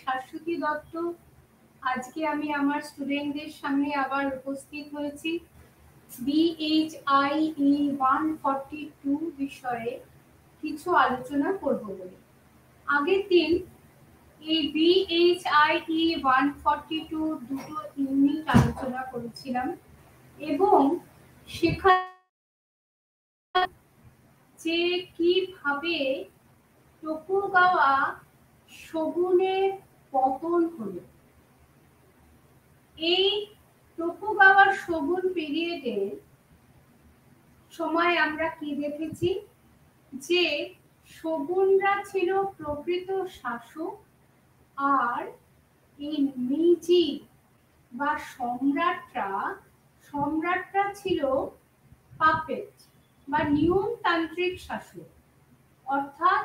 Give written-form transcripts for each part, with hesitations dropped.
শাশ্বতী দত্ত। আজকে আমি আমার স্টুডেন্টদের সামনে আবার উপস্থিত হয়েছি BHIE 142 বিষয়ে কিছু আলোচনা করব বলে। আগের দিন এই BHIE 142 দুটো ইউনিট আলোচনা করেছিলাম এবং সেখানে যে কিভাবে টোকুগাওয়া শোগুনের পতন হলো। এই টোকুগাওয়া শোগুন পিরিয়ডের সময় আমরা কি দেখেছি, যে শোগুনরা ছিল প্রকৃত শাসক আর এই মিজি বা সম্রাটরা ছিল পাপেট বা নিয়মতান্ত্রিক শাসক। অর্থাৎ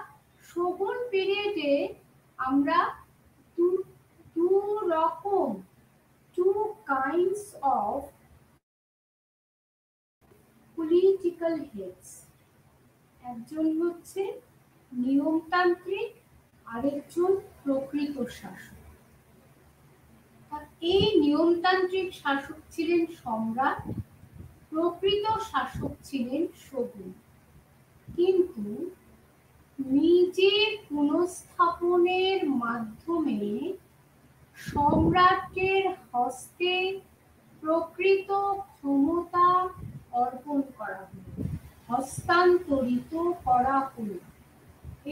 শোগুন পিরিয়ডে আমরা two kinds of political heads, একজন হচ্ছে নিয়মতান্ত্রিক, আরেকজন প্রকৃত শাসক। এই নিয়মতান্ত্রিক শাসক ছিলেন সম্রাট, প্রকৃত শাসক ছিলেন শোগুন। কিন্তু নিজের পুনঃস্থাপনের মাধ্যমে সম্রাটের হস্তে প্রকৃত ক্ষমতা অর্পণ করা হলো, হস্তান্তরিত করা হলো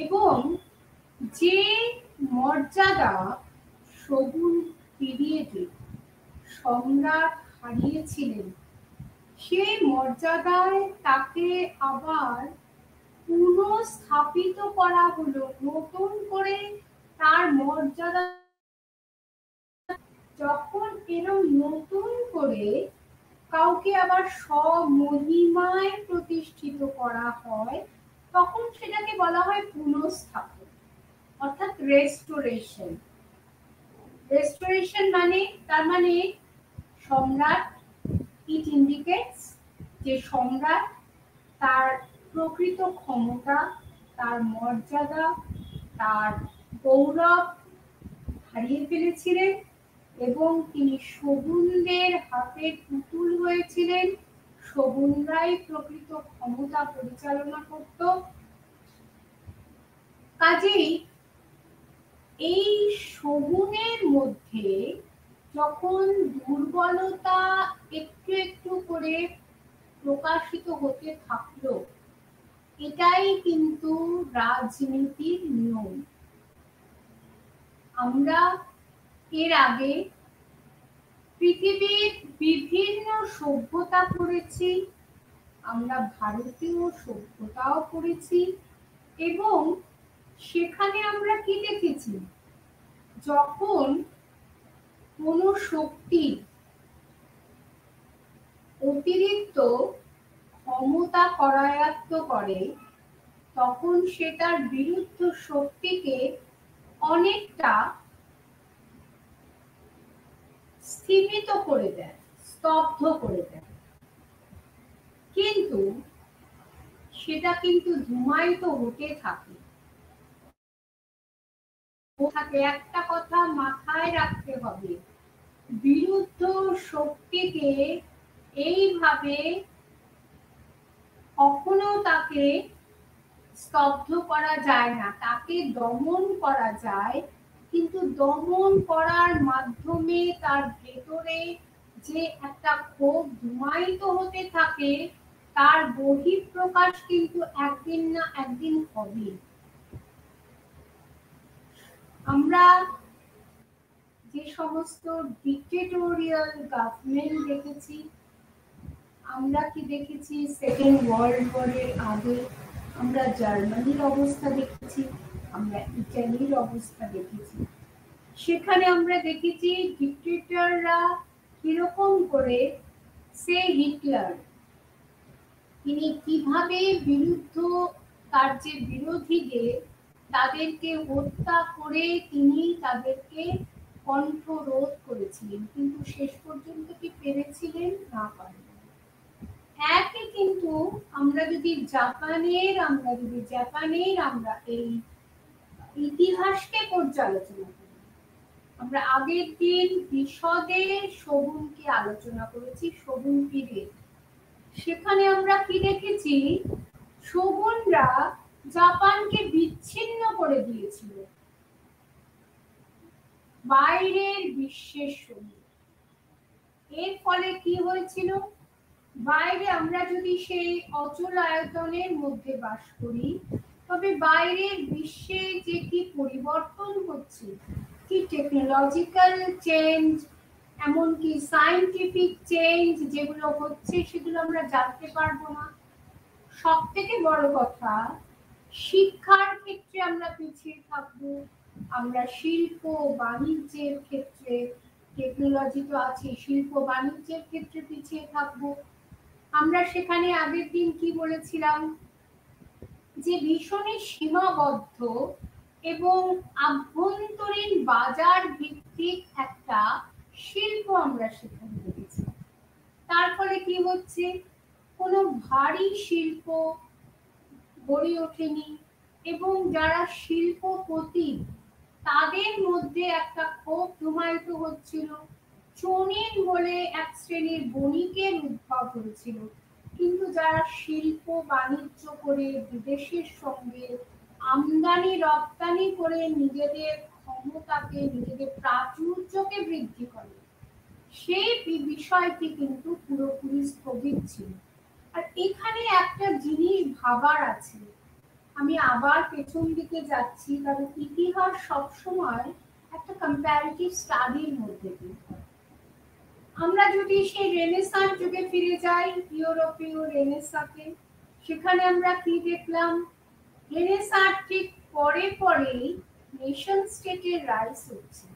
এবং যে মর্যাদা শোগুন পিরিয়ডে সম্রাট হারিয়েছিলেন, সেই মর্যাদায় তাকে আবার পুনঃস্থাপিত করা হলো, নতুন করে তার মর্যাদা। যখন এরকম নতুন করে কাউকে আবার স্বমহিমায় প্রতিষ্ঠিত করা হয়, তখন সেটাকে বলা হয় পুনঃস্থাপন, অর্থাৎ রেস্টোরেশন। রেস্টোরেশন মানে, তার মানে সম্রাট, ইট ইন্ডিকেটস যে সম্রাট তার প্রকৃত ক্ষমতা, তার মর্যাদা, তার গৌরব হারিয়ে ফেলেছিলেন এবং তিনি শোগুনদের হাতে পুতুল হয়েছিলেন। শোগুনরাই প্রকৃত ক্ষমতা পরিচালনা করত। কাজেই এই শোগুনের মধ্যে যখন দুর্বলতা একটু একটু করে প্রকাশিত হতে থাকলো, এটাই কিন্তু রাজনীতির নিয়ম। আমরা এর আগে পৃথিবীর বিভিন্ন সভ্যতা পড়েছি, আমরা ভারতীয় সভ্যতাও পড়েছি এবং সেখানে আমরা কি দেখেছি, যখন কোনো শক্তি অতিরিক্ত ক্ষমতা করায়ত্ত করে, তখন সে তার বিরুদ্ধ শক্তিকে অনেকটা স্থিমিত করে দেয়, স্তব্ধ করে দেয়। কিন্তু সেটা কিন্তু ধুমায়িত হতে থাকে। একটা কথা মাথায় রাখতে হবে, বিরুদ্ধ শক্তিকে এইভাবে কখনো তাকে স্তব্ধ করা যায় না, তাকে দমন করা যায়, কিন্তু দমন করার মাধ্যমে তার ভেতরে যে একটা ক্ষোভ ধুমায়িত হতে থাকে, তার বহিঃপ্রকাশ কিন্তু একদিন না একদিন হবে। আমরা যে সমস্ত ডিক্টেটোরিয়াল গভর্নমেন্ট দেখেছি, আমরা কি দেখেছি সেকেন্ড ওয়ার্ল্ড ওয়ারের আগে আমরা জার্মানির অবস্থা দেখেছি, আমরা ইটালির অবস্থা দেখেছি। সেখানে আমরা দেখেছি ডিক্টেটররা কিরকম করে, সে হিটলার, তিনি কিভাবে তার যে বিরোধীদের তাদেরকে হত্যা করে তিনি তাদেরকে কণ্ঠরোধ করেছিলেন, কিন্তু শেষ পর্যন্ত কি পেরেছিলেন? না পারেন। একই কিন্তু আমরা যদি জাপানের আমরা এই ইতিহাসকে পর্যালোচনা করি, আমরা আগের দিন বিশদে শগুনকে আলোচনা করেছি, শগুন পিরিয়ড। সেখানে আমরা কি দেখেছি, শগুনরা জাপানকে বিচ্ছিন্ন করে দিয়েছিল বাইরের বিশ্বের সঙ্গে। এর ফলে কি হয়েছিল, বাইরে আমরা যদি সেই অচল আয়তনের মধ্যে বাস করি, তবে বাইরের বিশ্বে যে কি পরিবর্তন হচ্ছে, কি টেকনোলজিক্যাল চেঞ্জ, এমনকি সায়েন্টিফিক চেঞ্জ যেগুলো হচ্ছে, সেগুলো আমরা জানতে পারবো না। সব থেকে বড় কথা, শিক্ষার ক্ষেত্রে আমরা পিছিয়ে থাকবো, আমরা শিল্প বাণিজ্যের ক্ষেত্রে, টেকনোলজি তো আছে, শিল্প বাণিজ্যের ক্ষেত্রে পিছিয়ে থাকবো। আমরা সেখানে আগের দিন কি বলেছিলাম, যে ভীষণই সীমাবদ্ধ এবং আভ্যন্তরীণ বাজার ভিত্তিক একটা শিল্প আমরা সেখানে দেখেছি। তার ফলে কি হচ্ছে, কোনো ভারী শিল্প গড়ে ওঠেনি, এবং যারা শিল্পপতি তাদের মধ্যে একটা ক্ষোভ ধুমায়িত হচ্ছিল। চনিন বলে এক শ্রেণীর বণিকের উদ্ভব হয়েছিল, কিন্তু যারা শিল্প বাণিজ্য করে বিদেশের সঙ্গে আমদানি রপ্তানি করে নিজেদের ক্ষমতাকে, নিজেদের প্রাচুর্যকে বৃদ্ধি করে, সেই বিষয়টি কিন্তু পুরোপুরি স্থগিত ছিল। আর এখানে একটা জিনিস ভাবার আছে, আমি আবার পেছন দিকে যাচ্ছি, কারণ ইতিহাস সবসময় একটা কম্প্যারেটিভ স্টাডির মধ্যে দিয়ে। আমরা যদি সেই রেনেসাঁ যুগে ফিরে যাই, ইউরোপীয় রেনেসাঁতে, সেখানে আমরা কি দেখলাম, রেনেসাঁ ঠিক পরে পরেই নেশন স্টেটের রাইজ হচ্ছে,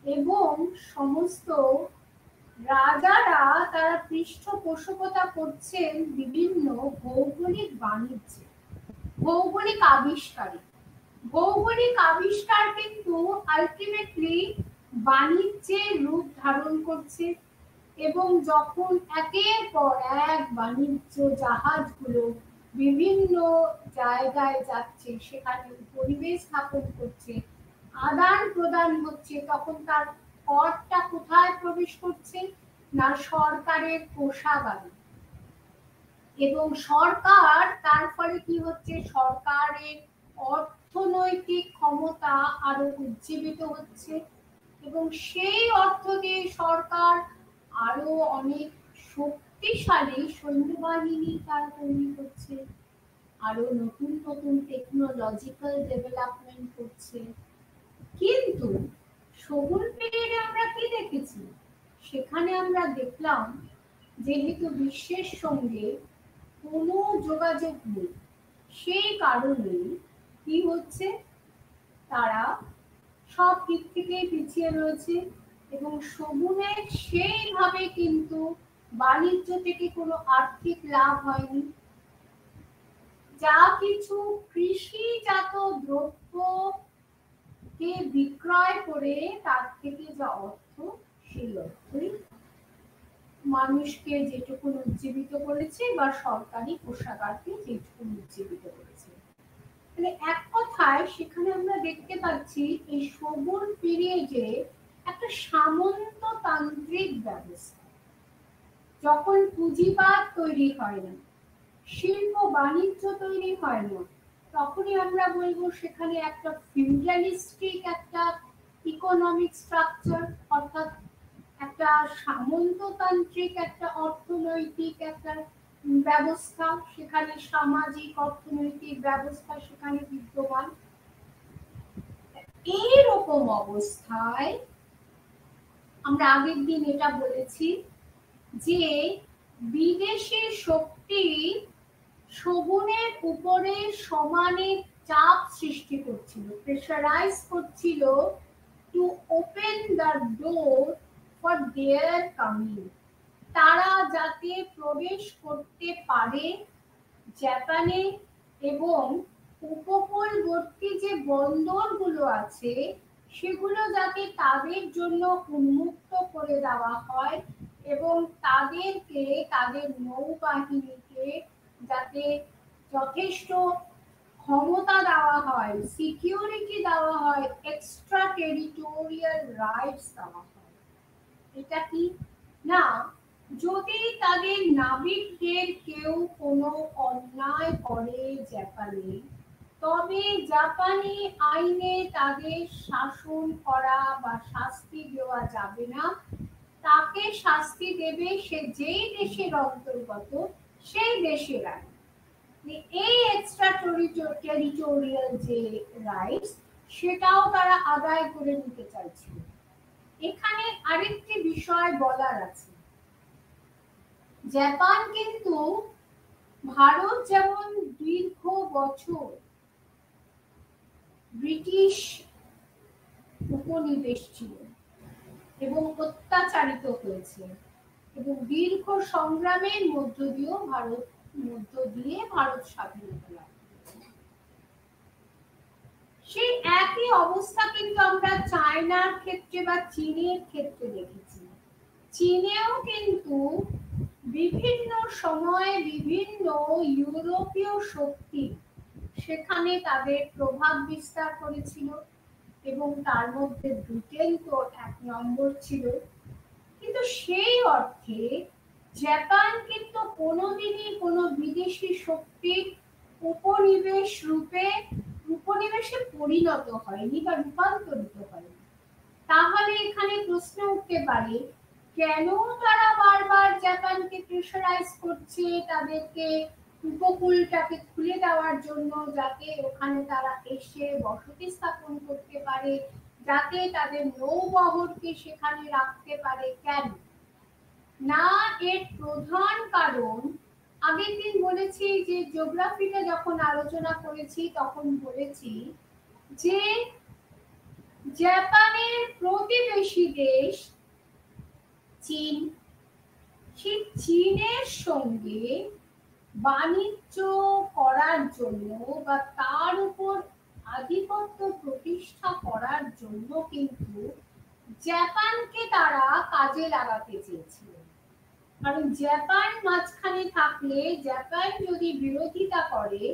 এবং সমস্ত রাজারা তারা পৃষ্ঠপোষকতা করছেন বিভিন্ন ভৌগোলিক বাণিজ্যে, ভৌগোলিক আবিষ্কারে। ভৌগোলিক আবিষ্কার কিন্তু আলটিমেটলি বাণিজ্যের রূপ ধারণ করছে, এবং যখন একের পর এক বাণিজ্য জাহাজগুলো বিভিন্ন জায়গায় যাচ্ছে, সেখানে পরিবেশ স্থাপন করছে, আদান প্রদান হচ্ছে, তখন তার করটা কোথায় প্রবেশ করছে, না সরকারের কোষাগারে। এবং সরকার, তার ফলে কি হচ্ছে, সরকারের অর্থনৈতিক ক্ষমতা আরো উজ্জীবিত হচ্ছে, এবং সেই অর্থ দিয়ে সরকার আরো অনেক শক্তিশালী সৈন্যবাহিনী তার তৈরি করছে, আরো নতুন নতুন টেকনোলজিক্যাল ডেভেলপমেন্ট করছে। কিন্তু শগুন পিরিয়ডে আমরা কি দেখেছি, সেখানে আমরা দেখলাম যেহেতু বিশ্বের সঙ্গে কোনো যোগাযোগ নেই, সেই কারণে কি হচ্ছে, তারা সব দিক থেকে পিছিয়ে রয়েছে, এবং শগুনের সেইভাবে কিন্তু বাণিজ্য থেকে কোনো আর্থিক লাভ হয়নি। যা কিছু কৃষিজাত দ্রব্যকে বিক্রয় করে তার থেকে যা অর্থ, সেই অর্থই মানুষকে যেটুকু উজ্জীবিত করেছে, বা সরকারি কোষাগারকে যেটুকু উজ্জীবিত করেছে। মানে এক কথায় সেখানে আমরা দেখতে পাচ্ছি এই শগুন পিরিয়ডে একটা সামন্ততান্ত্রিক ব্যবস্থা। যখন পুঁজিবাদ তৈরি হয় না, শিল্প বাণিজ্য তৈরি হয় না, তখনই আমরা বলবো সেখানে একটা ফিউডালিস্টিক একটা ইকোনমিক স্ট্রাকচার, অর্থাৎ একটা সামন্ততান্ত্রিক একটা অর্থনৈতিক একটা ব্যবস্থা, সেখানে সামাজিক অর্থনৈতিক ব্যবস্থা সেখানে বিদ্যমান। এইরকম অবস্থায় আমরা আগের দিন এটা বলেছি যে বিদেশি শক্তি শগুনের উপরে সমানে চাপ সৃষ্টি করছিল, প্রেসারাইজ করছিল, to open the door for their coming, তারা যাতে প্রবেশ করতে পারে জাপানে, এবং উপকূলবর্তী যে বন্দরগুলো আছে সেগুলো যাতে তাদের জন্য উন্মুক্ত করে দেওয়া হয়, এবং তাদের নৌবাহিনীকে যাতে যথেষ্ট ক্ষমতা দেওয়া হয়, সিকিউরিটি দেওয়া হয়, এক্সট্রা টেরিটোরিয়াল রাইটস দেওয়া হয়। এটা কি না, যদি তাদের নাবিকদের কেউ কোনো অন্যায় করে জাপানে, তবে জাপানি আইনে তাদের শাসন করা বা শাস্তি দেওয়া যাবে না। তাকে শাস্তি দেবে সে যেই দেশের অন্তর্গত সেই দেশের আইন। এই এক্সট্রা টেরিটোরিয়াল যে রাইটস, সেটাও তারা আদায় করে নিতে চাইছিল। এখানে আরেকটি বিষয় বলার আছে, জাপান কিন্তু ভারত যেমন দীর্ঘ বছর ব্রিটিশ উপনিবেশ ছিল এবং অত্যাচারিত হয়েছে, এবং দীর্ঘ সংগ্রামের মধ্য দিয়ে ভারত স্বাধীনতা লাভ করেছে। সেই একই অবস্থা কিন্তু আমরা চায়নার ক্ষেত্রে বা চীনের ক্ষেত্রে দেখেছি। চীনেও কিন্তু বিভিন্ন সময়ে বিভিন্ন ইউরোপীয় শক্তি সেখানে তাদের প্রভাব বিস্তার করেছিল, এবং তার মধ্যে ব্রিটেন তো 1 নম্বর ছিল। কিন্তু সেই অর্থে জাপান কিন্তু কোনোদিনই কোনো বিদেশি শক্তির উপনিবেশে পরিণত হয়নি বা রূপান্তরিত হয়নি। তাহলে এখানে প্রশ্ন উঠতে পারে, কেন তারা বারবার জাপানকে প্রেশারাইজ করছে তাদেরকে উপকূলটাকে খুলে দেওয়ার জন্য, যাতে ওখানে তারা এসে বসতি স্থাপন করতে পারে, যাতে তাদের নৌবহরকে সেখানে রাখতে পারে। কেন না, এর প্রধান কারণ আগের দিন বলেছি, যে জিওগ্রাফিটা যখন আলোচনা করেছি তখন বলেছি যে জাপানের প্রতিবেশী দেশ চীন, সেই চীনের সঙ্গে বাণিজ্য করার জন্য বা তার উপর আধিপত্য প্রতিষ্ঠা করার জন্য কিন্তু জাপানকে তারা কাজে লাগাতে চেয়েছিল। কারণ জাপান মাঝখানে থাকলে, জাপান যদি বিরোধিতা করে,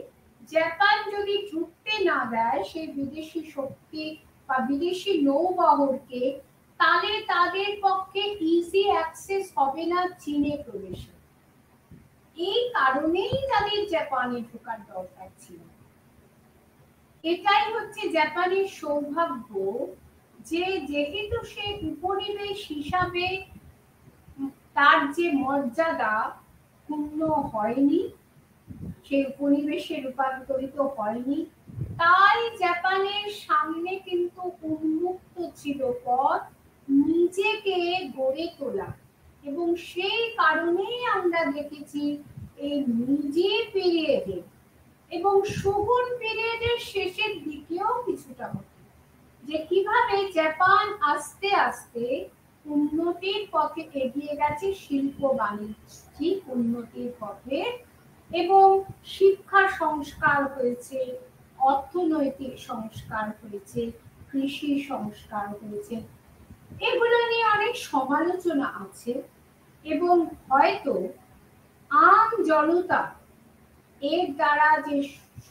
জাপান যদি ঢুকতে না দেয় সেই বিদেশি শক্তি বা বিদেশি নৌবহরকে, তাহলে তাদের পক্ষে ইজি অ্যাক্সেস হবে না চীনে প্রবেশে। এই কারণেই তাদের জাপানে ঢোকার দরকার ছিল। এটাই হচ্ছে জাপানের সৌভাগ্য, যে যেহেতু সে উপনিবেশ হিসাবে তার যে মর্যাদা পূর্ণ হয়নি, সে উপনিবেশে রূপান্তরিত হয়নি, তাই জাপানের সামনে কিন্তু উন্মুক্ত ছিল পথ নিজেকে গড়ে তোলা। এবং সেই কারণেই আমরা দেখেছি এই মিজি পিরিয়ডে এবং শোগুন পিরিয়ডের শেষের দিকেও কিছুটা হতো, যে কিভাবে জাপান আস্তে আস্তে উন্নতির পথে এগিয়ে গেছে, শিল্প বাণিজ্যিক উন্নতির পথে, এবং শিক্ষা সংস্কার হয়েছে, অর্থনৈতিক সংস্কার হয়েছে, কৃষি সংস্কার হয়েছে। এগুলো নিয়ে অনেক সমালোচনা আছে, এবং হয়তো আম জনতা এর দ্বারা যে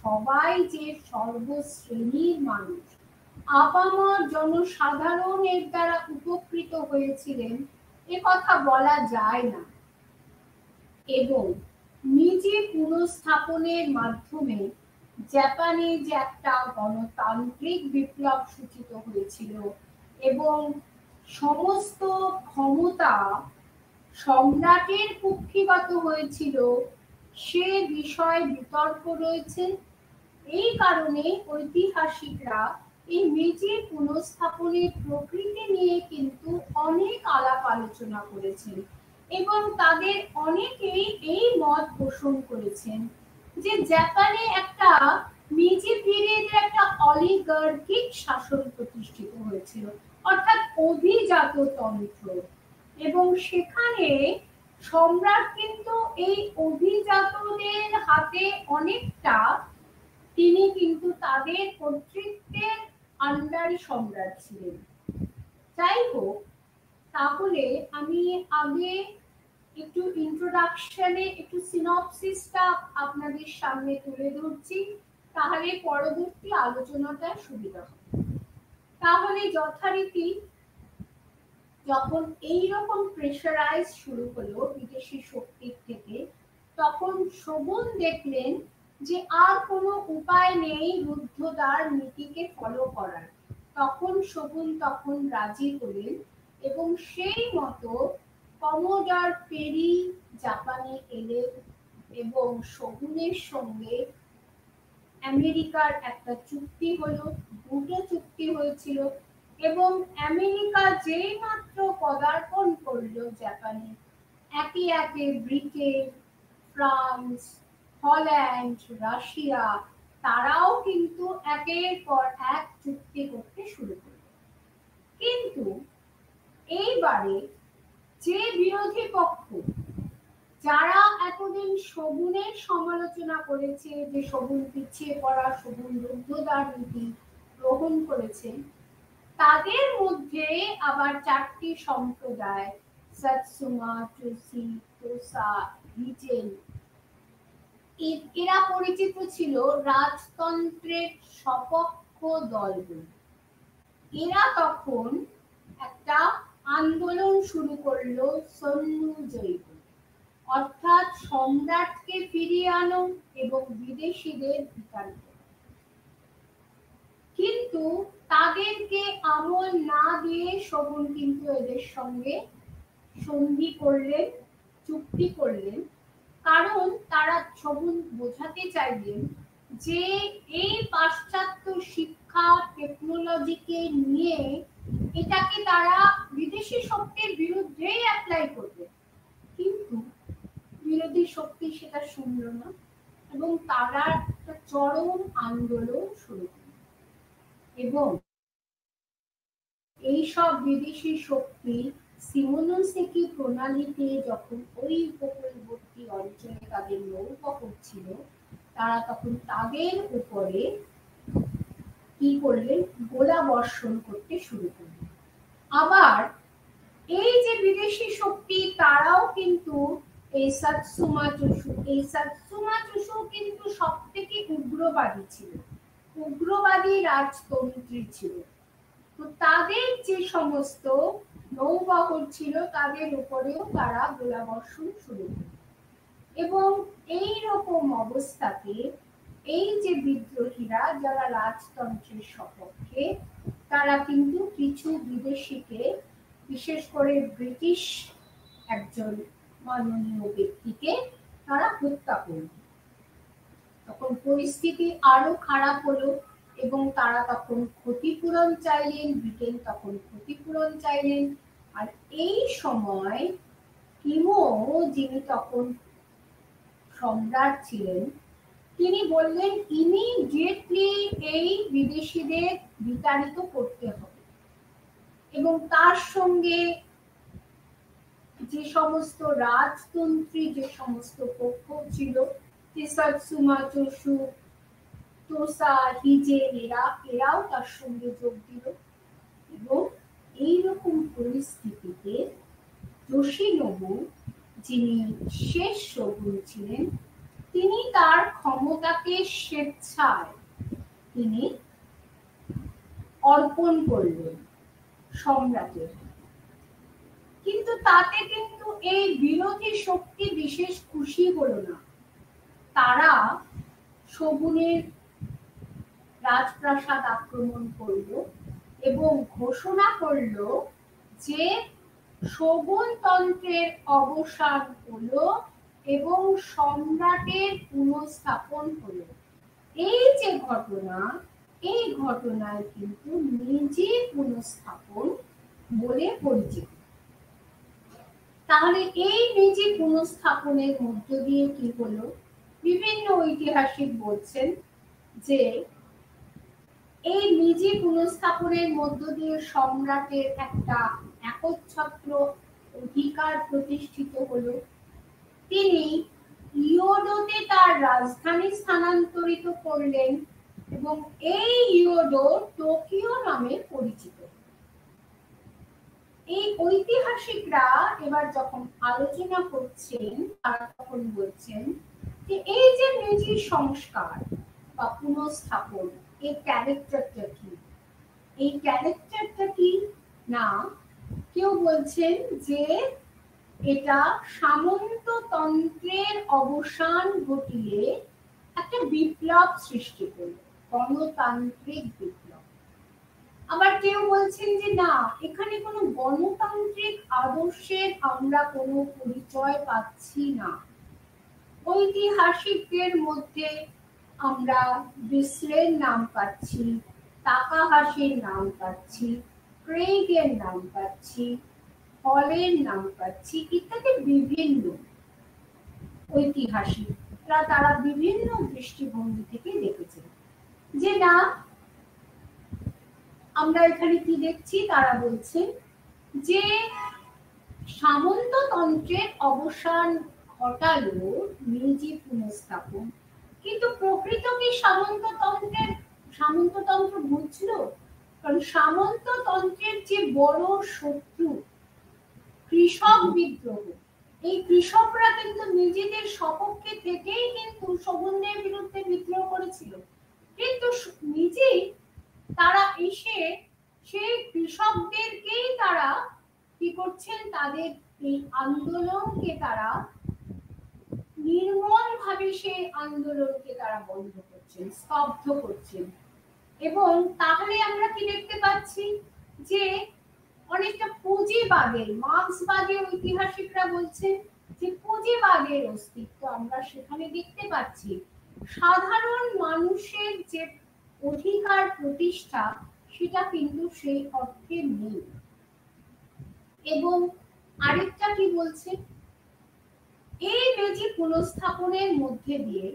সবাই, যে সর্বশ্রেণীর মানুষ, আপামর জনসাধারণ এর দ্বারা উপকৃত হয়েছিলেন এ কথা বলা যায় না। এবং নিজে পুনঃস্থাপনের মাধ্যমে জাপানে যে একটা গণতান্ত্রিক বিপ্লব সূচিত হয়েছিল এবং সমস্ত ক্ষমতা সম্রাটের কুক্ষিগত হয়েছিল, সে বিষয়ে বিতর্ক রয়েছে। এই কারণে ঐতিহাসিকরা এই মেজি পুনঃস্থাপনের প্রকৃতি নিয়ে কিন্তু অনেক আলাপ আলোচনা করেছেন, এবং তাদের অনেকেই এই মত পোষণ করেছেন যে জাপানে একটা মেজি পিরিয়ডে একটা অলিগার্কিক শাসন প্রতিষ্ঠিত হয়েছিল, অর্থাৎ অভিজাত তন্ত্র, এবং সেখানে সম্রাট কিন্তু এই অভিজাতদের হাতে অনেকটা, তিনি কিন্তু তাদের কর্তৃত্বের আন্ডারে সম্রাট ছিলেন। যাই হোক, তাহলে আমি আগে একটু ইন্ট্রোডাকশনে একটু সিনপসিসটা আপনাদের সামনে তুলে ধরছি, তাহলে পরবর্তী আলোচনাটা সুবিধা হবে। তাহলে যথারীতি যখন এইরকম প্রেশারাইজ শুরু হলো বিদেশি শক্তির থেকে, তখন শোভন দেখলেন যে আর কোনো উপায় নেই রুদ্ধদ্বার নীতিকে ফলো করার। তখন রাজি হলেন এবং সেই মতো কমোডর পেরি জাপানে এলেন এবং শোভনের সঙ্গে আমেরিকার একটা চুক্তি হলো, দুটো চুক্তি হয়েছিল এবং আমেরিকা যেই মাত্র পদার্পণ করলো জাপানে, একে একে ব্রিটেন, ফ্রান্স, হল্যান্ড, রাশিয়া তারাও কিন্তু একের পর এক চুক্তি করতে শুরু করলো। কিন্তু এইবারে যে বিরোধী পক্ষ, যারা এতদিন শোভনের সমালোচনা করেছে যে শোভন পিছিয়ে পড়া, শোভন রুদ্ধদ্বার নীতি গ্রহণ করেছেন, তাদের মধ্যে আবার চারটি সম্প্রদায়, সাতসুমা, চুসি, তোসা, হিজেন, এরা পরিচিত ছিল রাজতন্ত্রের সপক্ষ দলগুলো। এরা তখন একটা আন্দোলন শুরু করলো সন্নু জয়ী, অর্থাৎ সম্রাটকে ফিরিয়ে আনো এবং বিদেশিদের বিতাড়িত। কিন্তু তাদেরকে আমল না দিয়ে শোভন কিন্তু এদের সঙ্গে সন্ধি করলেন, চুক্তি করলেন, কারণ তারা শোভন বোঝাতে চাইলেন যে এই পাশ্চাত্য শিক্ষা টেকনোলজিকে নিয়ে এটাকে তারা বিদেশি শক্তির বিরুদ্ধেই অ্যাপ্লাই করবে। কিন্তু বিরোধী শক্তি সেটা শুনল না এবং তারা একটা চরম আন্দোলন শুরু করল এবং এইসব বিদেশি শক্তি সিমোনোসেকি প্রণালীতে যখন ওই উপকূলবর্তী অঞ্চলে তাদের নৌবহর ছিল, তারা তখন তাদের উপরে কি করলেন, গোলা বর্ষণ করতে শুরু করলেন। আবার এই যে বিদেশি শক্তি তারাও কিন্তু এই সাতসুমা চুসু কিন্তু সব থেকে উগ্রবাদী ছিল, উগ্রবাদী রাজতন্ত্রী ছিল। তো তাদের যে সমস্ত নৌবহর ছিল তাদের উপরেও তারা গোলাবর্ষণ শুরু করে এবং এই রকম অবস্থাতে এই যে বিদ্রোহীরা যারা রাজতন্ত্রের সপক্ষে, তারা কিন্তু কিছু বিদেশিকে, বিশেষ করে ব্রিটিশ একজন মাননীয় ব্যক্তিকে তারা হত্যা করল। তখন পরিস্থিতি আরো খারাপ হলো এবং তারা তখন ক্ষতিপূরণ চাইলেন, ব্রিটেন তখন ক্ষতিপূরণ চাইলেন। আর এই সময় কিমো, যিনি তখন সম্রাট ছিলেন, তিনি বললেন ইমিডিয়েটলি এই বিদেশিদের বিতাড়িত করতে হবে এবং তার সঙ্গে যে সমস্ত রাজতন্ত্রী যে সমস্ত পক্ষ ছিল, সাতসুমা, চুসু, তোসা, হিজেন, এরাও তার সঙ্গে যোগ দিল এবং এইরকম পরিস্থিতিতে যোশিনোবু, যিনি শেষ শোগুন ছিলেন, তিনি তার ক্ষমতাকে স্বেচ্ছায় তিনি অর্পণ করলেন সম্রাটের। কিন্তু তাতে কিন্তু এই বিরোধী শক্তি বিশেষ খুশি হলো না। তারা শোগুনের রাজপ্রাসাদ আক্রমণ করল এবং ঘোষণা করল যে শোগুনতন্ত্রের অবসান হলো এবং সম্রাটের পুনঃস্থাপন হলো। এই যে ঘটনা, এই ঘটনায় কিন্তু মেজি পুনঃস্থাপন বলে পরিচিত। তাহলে এই মেজি পুনঃস্থাপনের মধ্য দিয়ে কি হলো, বিভিন্ন ঐতিহাসিক বলছেন যে এই মেজি পুনঃস্থাপনের মধ্য দিয়ে সম্রাটের একটা একচ্ছত্র অধিকার প্রতিষ্ঠিত হলো। তিনি ইয়োডোতে তার রাজধানী স্থানান্তরিত করলেন এবং এই ইয়োডো টোকিও নামে পরিচিত। এই ঐতিহাসিকরা এবার যখন আলোচনা করছেন, তারা তখন বলছেন যে এই যে মেজি সংস্কার বা পুনঃস্থাপন, এই ক্যারেক্টারটা কি? এই ক্যারেক্টারটা কি না, কেউ বলছেন যে এটা সামন্ততন্ত্রের অবসান ঘটিয়ে একটা বিপ্লব সৃষ্টি করলো, গণতান্ত্রিক বিপ্লব। আবার কেউ বলছেন যে না, এখানে কোনো গণতান্ত্রিক আদর্শের আমরা কোনো পরিচয় পাচ্ছি না। ঐতিহাসিকদের মধ্যে আমরা বিসলের নাম পাচ্ছি, তাকাহাশির নাম পাচ্ছি, ক্রেইগের নাম পাচ্ছি, হলের নাম পাচ্ছি, ইত্যাদি বিভিন্ন ঐতিহাসিকরা তারা বিভিন্ন দৃষ্টিভঙ্গি থেকে দেখেছেন যে না, আমরা এখানে কি দেখছি, তারা বলছেন যে সামন্ততন্ত্রের অবসান ঘটালো মেজি পুনঃস্থাপন, কিন্তু প্রকৃত কি সামন্ততন্ত্র বুঝলো? কারণ সামন্ততন্ত্রের যে বড় শত্রু কৃষক বিদ্রোহ, এই কৃষকরা কিন্তু নিজেদের সপক্ষে থেকেই কিন্তু শোভনদের বিরুদ্ধে বিদ্রোহ করেছিল, কিন্তু নিজেই তারা এসে সেই কৃষকদেরকেই তারা কি করছেন, তাদের এই আন্দোলনকে তারা নির্মমভাবে সেই আন্দোলনকে তারা বন্ধ করছেন, স্তব্ধ করছেন। এবং তাহলে আমরা কি দেখতে পাচ্ছি যে অনেকটা পুঁজিবাদের, মার্ক্সবাদের ঐতিহাসিকরা বলছেন যে পুঁজিবাদের অস্তিত্ব আমরা সেখানে দেখতে পাচ্ছি। সাধারণ মানুষের যে অধিকার প্রতিষ্ঠা, সেটা কিন্তু সেই অর্থে নেই। এবং আরেকটা কি বলছে, এই মেজি পুনঃস্থাপনের মধ্যে দিয়ে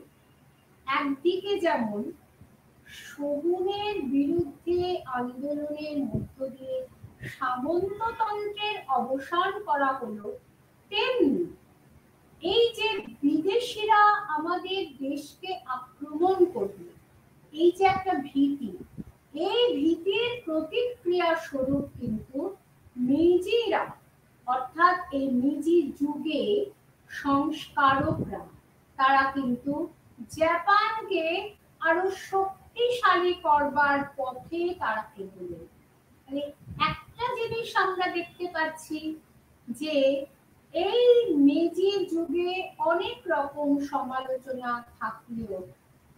একদিকে যেমন শোভনের বিরুদ্ধে আন্দোলনের মধ্য দিয়ে সামন্ততন্ত্রের অবসান করা হলো, তেমনি এই যে বিদেশিরা আমাদের দেশকে আক্রমণ করবে, এই যে একটা ভীতি, এই ভীতির প্রতিক্রিয়া স্বরূপ কিন্তু মেজিরা, অর্থাৎ এই মেজি যুগে সংস্কারকরা, তারা কিন্তু জাপানকে আরো শক্তিশালী করবার পথে তারা এগোলেন। মানে একটা জিনিস আমরা দেখতে পাচ্ছি যে এই মেজি যুগে অনেক রকম সমালোচনা থাকলেও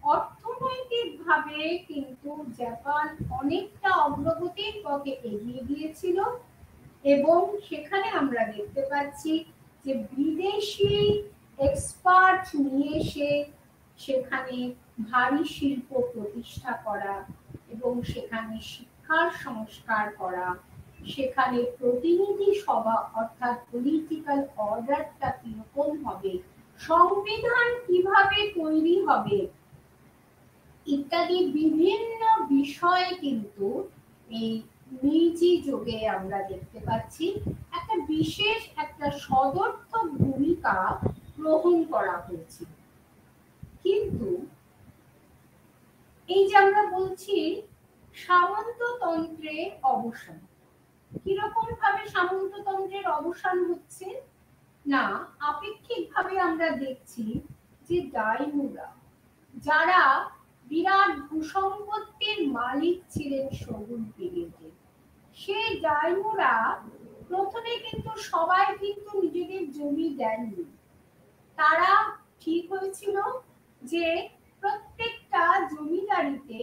অর্থনৈতিকভাবে কিন্তু জাপান অনেকটা অগ্রগতির পথে এগিয়ে গিয়েছিল। এবং সেখানে আমরা দেখতে পাচ্ছি যে বিদেশি এক্সপার্ট নিয়ে এসে সেখানে ভারী শিল্প প্রতিষ্ঠা করা এবং সেখানে শিক্ষার সংস্কার করা, সেখানে প্রতিনিধি সভা অর্থাৎ পলিটিক্যাল অর্ডারটা কিরকম হবে, সংবিধান কিভাবে তৈরি হবে, ইত্যাদি বিভিন্ন বিষয়ে কিন্তু এই মেজি যুগে আমরা দেখতে পাচ্ছি একটা বিশেষ একটা সদর্থক ভূমিকা গ্রহণ করা হয়েছিল। কিন্তু এই যে আমরা বলছি সামন্ততন্ত্রের অবসান, কিরকম ভাবে সামন্ততন্ত্রের অবসান হচ্ছে না, আপেক্ষিকভাবে আমরা দেখছি যে দাইমুরা, যারা বিরাট ভূসম্পত্তির মালিক ছিলেন শোগুন পিরিয়ডে, সেই দাইমুরা প্রথমে কিন্তু সবাই কিন্তু নিজেদের জমি দেননি। তারা ঠিক হয়েছিল যে প্রত্যেকটা জমিদারিতে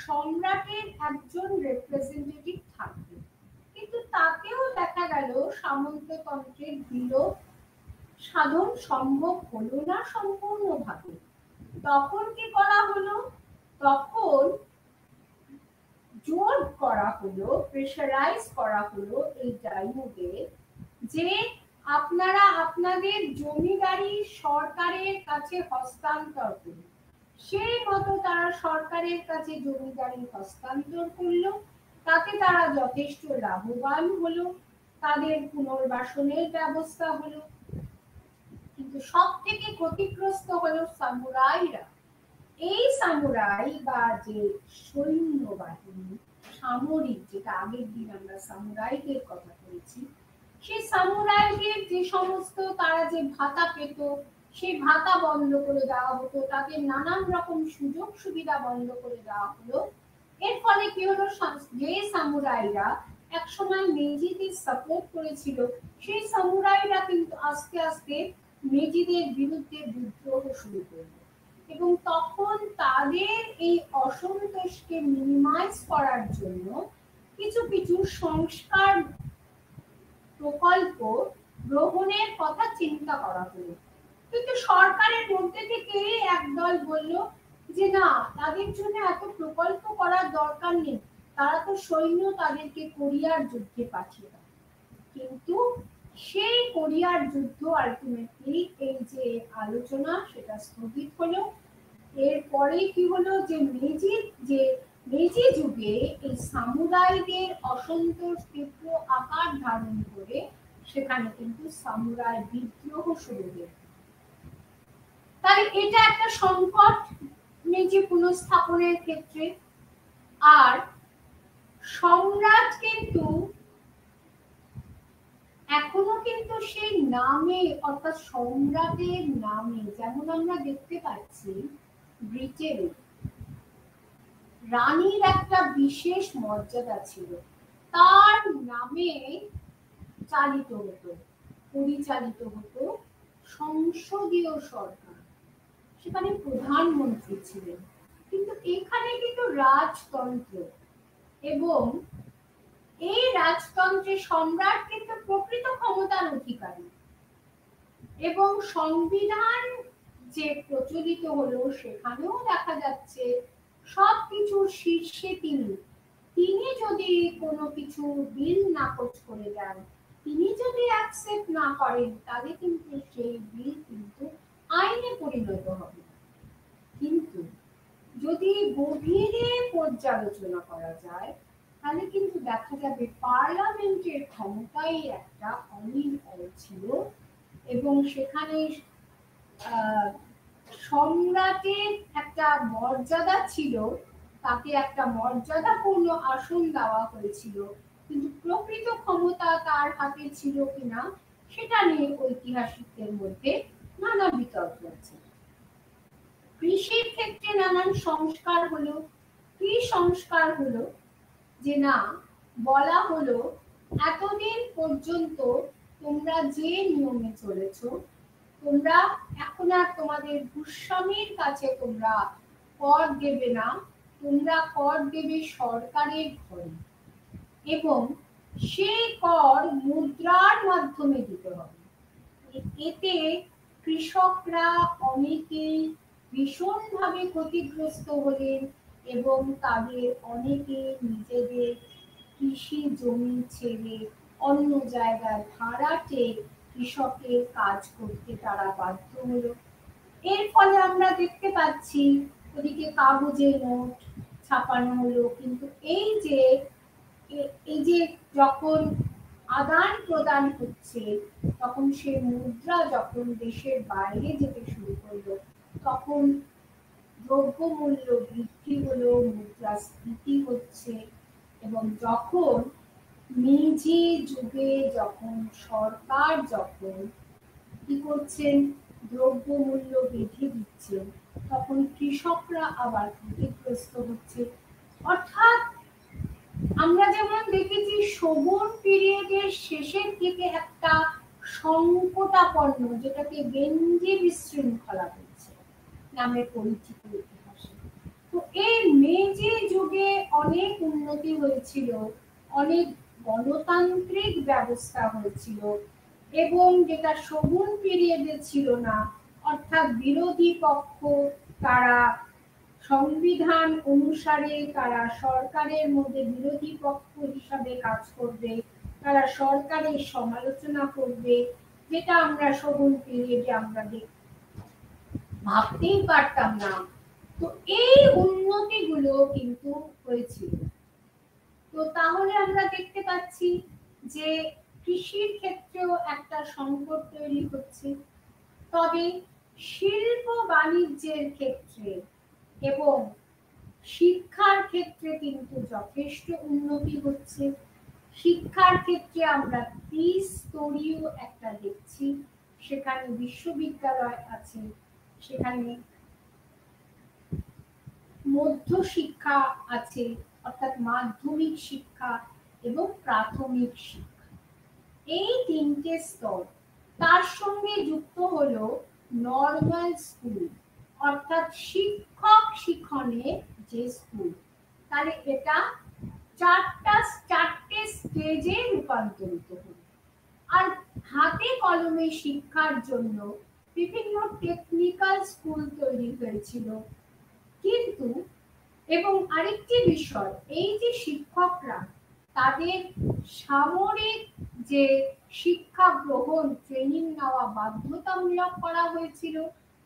সম্রাটের একজন রিপ্রেজেন্টেটিভ থাকবে, কিন্তু তাতেও দেখা গেল সামন্ততন্ত্রের বিলোপ সাধন সম্ভব হলো না সম্পূর্ণভাবে। তখন কি করা হলো, তখন জোর করা হলো, প্রেশারাইজ করা হলো এই দাইমুদের যে আপনারা আপনাদের জমিদারি সরকারের কাছে হস্তান্তর করুন। সেই মতো তারা সরকারের কাছে জমিদারি হস্তান্তর করলো, তাতে তারা যথেষ্ট লাভবান হলো, তাদের পুনর্বাসনের ব্যবস্থা হলো। কিন্তু সব থেকে ক্ষতিগ্রস্ত হলো সামুরাইরা। এই সামুরাই বা যে সৈন্যবাহিনী, সামরিক, যেটা আগের দিন আমরা সামুরাইদের কথা বলেছি, সেই সামুরাইদের যে সমস্ত তারা যে ভাতা পেত, সেই ভাতা বন্ধ করে দেওয়া হতো, তাদের নানান রকম সুযোগ সুবিধা বন্ধ করে দেওয়া হলো। এর ফলে কি হলো, যে সামুরাইরা একসময় মেজিদের সাপোর্ট করেছিল, সেই সামুরাইরা কিন্তু আস্তে আস্তে মেজিদের বিরুদ্ধে বিদ্রোহ শুরু করলো, এবং তখন তাদের এই অসন্তোষকে মিনিমাইজ করার জন্য কিছু কিছু সংস্কার প্রকল্প গ্রহণের কথা চিন্তা করা হলো। কিন্তু সরকারের মধ্যে থেকে একদল বলল যে না, তাদের জন্য এত প্রকল্প করার দরকার নেই, তারা তো সৈন্য, তাদেরকে কোরিয়ার যুদ্ধে পাঠিয়ে দেয়। কিন্তু সেই কোরিয়ার যুদ্ধ আলটিমেটলি, এই যে আলোচনা, সেটা স্থগিত হলো। এরপরে কি হলো, যে মেজি যুগে এই সামুরাইদের অসন্তোষ তীব্র আকার ধারণ করে সেখানে কিন্তু সামুরাই বিদ্রোহ শুরু হলো। তাই এটা একটা সংকট মেজি পুনঃস্থাপনের ক্ষেত্রে। আর সম্রাট কিন্তু এখনো কিন্তু সেই নামে, অর্থাৎ সম্রাটের নামে, যেমন আমরা দেখতে পাচ্ছি ব্রিটেনে রানীর একটা বিশেষ মর্যাদা ছিল, তার নামে চালিত হতো, পরিচালিত হতো সংসদীয় সরকার, সেখানে প্রধানমন্ত্রী ছিলেন। কিন্তু এখানে কিন্তু রাজতন্ত্র, এবং এই রাজতন্ত্রে সম্রাট কিন্তু প্রকৃত ক্ষমতার অধিকারী, এবং সংবিধান যে প্রচলিত হলো সেখানেও দেখা যাচ্ছে সবকিছুর শীর্ষে তিনি যদি কোনো কিছু বিল নাকচ করে দেন, তিনি যদি অ্যাকসেপ্ট না করেন, তাহলে কিন্তু সেই বিল কিন্তু আইনে পরিণত হবে। কিন্তু যদি গভীরে পর্যালোচনা করা যায়, তাহলে কিন্তু দেখা যাবে পার্লামেন্টের ক্ষমতাই একটা অমিল ছিল, এবং সেখানে সম্রাটের একটা মর্যাদা ছিল, তাকে একটা মর্যাদাপূর্ণ আসন দেওয়া হয়েছিল, কিন্তু প্রকৃত ক্ষমতা তার হাতে ছিল কিনা সেটা নিয়ে ঐতিহাসিকদের মধ্যে নানা বিতর্ক আছে। কৃষির ক্ষেত্রে নানান সংস্কার হলো। কি সংস্কার হলো, যে না, বলা হলো এতদিন পর্যন্ত তোমরা যে নিয়মে চলেছ, তোমরা এখন আর তোমাদের ভূস্বামীর কাছে তোমরা কর দেবে না, তোমরা কর দেবে সরকারের ঘরে, এবং সেই কর মুদ্রার মাধ্যমে দিতে হবে। এতে কৃষকরা অনেকেই ভীষণভাবে ক্ষতিগ্রস্ত হলেন, এবং তাদের অনেকে নিজেদের কৃষি জমি ছেড়ে অন্য জায়গায় ভাড়াটে কৃষকের কাজ করতে তারা বাধ্য হলো। এর ফলে আমরা দেখতে পাচ্ছি ওদিকে কাগজের নোট ছাপানো হলো, কিন্তু এই যে যখন আদান প্রদান হচ্ছে, তখন সে মুদ্রা যখন দেশের বাইরে যেতে শুরু করলো, তখন দ্রব্যমূল্য বৃদ্ধি হলো, মুদ্রাস্ফীতি হচ্ছে। এবং যখন মেজি যুগে যখন সরকার কি করছেন, দ্রব্যমূল্য বৃদ্ধি দিচ্ছেন, তখন কৃষকরা আবার ক্ষতিগ্রস্ত হচ্ছে। অর্থাৎ আমরা যেমন দেখেছি শোভন পিরিয়ডের শেষের দিকে একটা সংকটাপন্ন, যেটাকে গেঞ্জি বিশৃঙ্খলা বলছে নামে পরিচিত ইতিহাসে। তো এই মেজি যুগে অনেক উন্নতি হয়েছিল, অনেক গণতান্ত্রিক ব্যবস্থা হয়েছিল, এবং যেটা শোভন পিরিয়ডে ছিল না, অর্থাৎ বিরোধী পক্ষ তারা সংবিধান অনুসারে তারা সরকারের মধ্যে বিরোধী পক্ষ হিসাবে কাজ করবে, তারা সরকারের সমালোচনা করবে, যেটা আমরা শোভন পিরিয়ডে আমরা ভাবতেই পারতাম না। তো এই উন্নতিগুলো কিন্তু হয়েছিল। তো তাহলে আমরা দেখতে পাচ্ছি যে কৃষির ক্ষেত্রেও একটা সংকট তৈরি হচ্ছে। তবে শিল্প বাণিজ্যের ক্ষেত্রে এবং শিক্ষার ক্ষেত্রে কিন্তু যথেষ্ট উন্নতি হচ্ছে। শিক্ষার ক্ষেত্রে আমরা ত্রিস্তরীয় একটা দেখছি, সেখানে বিশ্ববিদ্যালয় আছে, সেখানে মধ্য শিক্ষা আছে, অর্থাৎ মাধ্যমিক শিক্ষা এবং প্রাথমিক শিক্ষা, এই তিনটে স্তর। তার সঙ্গে যুক্ত হলো নর্মাল স্কুল, অর্থাৎ শিক্ষক শিক্ষণের যে স্কুল। তাহলে এটা চারটে স্টেজে রূপান্তরিত হলো। আর হাতে কলমে শিক্ষার জন্য বিভিন্ন টেকনিক্যাল স্কুল তৈরি হয়েছিল। কিন্তু এবং আরেকটি বিষয়, এই যে শিক্ষকরা তাদের সামরিক যে শিক্ষা গ্রহণ ট্রেনিং নেওয়া বাধ্যতামূলক করা হয়েছিল,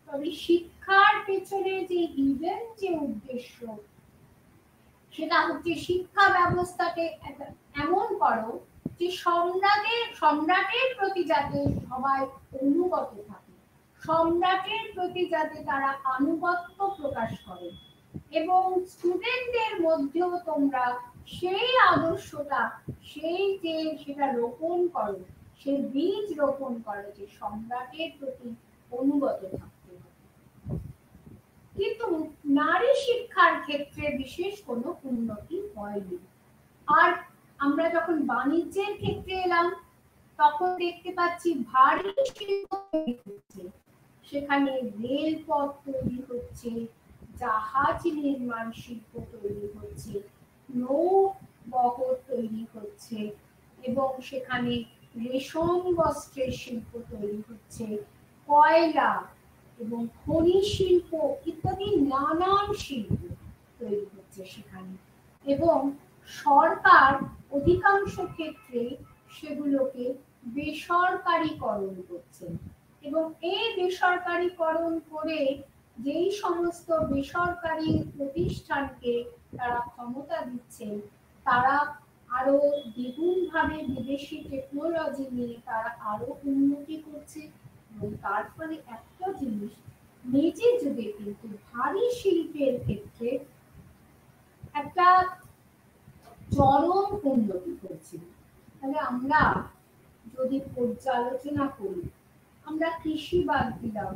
তবে শিক্ষার পেছনে যে হিডেন যে উদ্দেশ্য, সেটা হচ্ছে শিক্ষা ব্যবস্থাকে এমন করো যে সম্রাটের প্রতি যাতে সবাই অনুগত থাকে, সম্রাটের প্রতি যাতে তারা আনুগত্য প্রকাশ করে, এবং স্টুডেন্টদের মধ্যেও তোমরা সেই আদর্শটা, সেটা রোপণ করো, সেই বীজ রোপণ করো যে সম্রাটের প্রতি অনুগত থাকতে হবে। কিন্তু নারী শিক্ষার ক্ষেত্রে বিশেষ কোনো উন্নতি হয়নি। আর আমরা যখন বাণিজ্যের ক্ষেত্রে এলাম, তখন দেখতে পাচ্ছি ভারী শিল্প তৈরি হচ্ছে, সেখানে রেলপথ তৈরি হচ্ছে, জাহাজ নির্মাণ শিল্প তৈরি হচ্ছে, নৌবহর তৈরি হচ্ছে, এবং সেখানে রেশম বস্ত্রের শিল্প তৈরি হচ্ছে, কয়লা এবং খনি শিল্প ইত্যাদি নানান শিল্প তৈরি হচ্ছে সেখানে। এবং সরকার অধিকাংশ ক্ষেত্রে সেগুলোকে বেসরকারীকরণ করছে, এবং এই বেসরকারীকরণ করে যেই সমস্ত বেসরকারি প্রতিষ্ঠানকে তারা ক্ষমতা দিচ্ছেন, তারা আরো দ্বিগুণভাবে বিদেশি টেকনোলজি নিয়ে তারা আরো উন্নতি করছে। এবং তার ফলে একটা জিনিস, নিজের যুগে কিন্তু ভারী শিল্পের ক্ষেত্রে একটা চরম উন্নতি হয়েছিল। তাহলে আমরা যদি পর্যালোচনা করি, আমরা কৃষি বাদ দিলাম,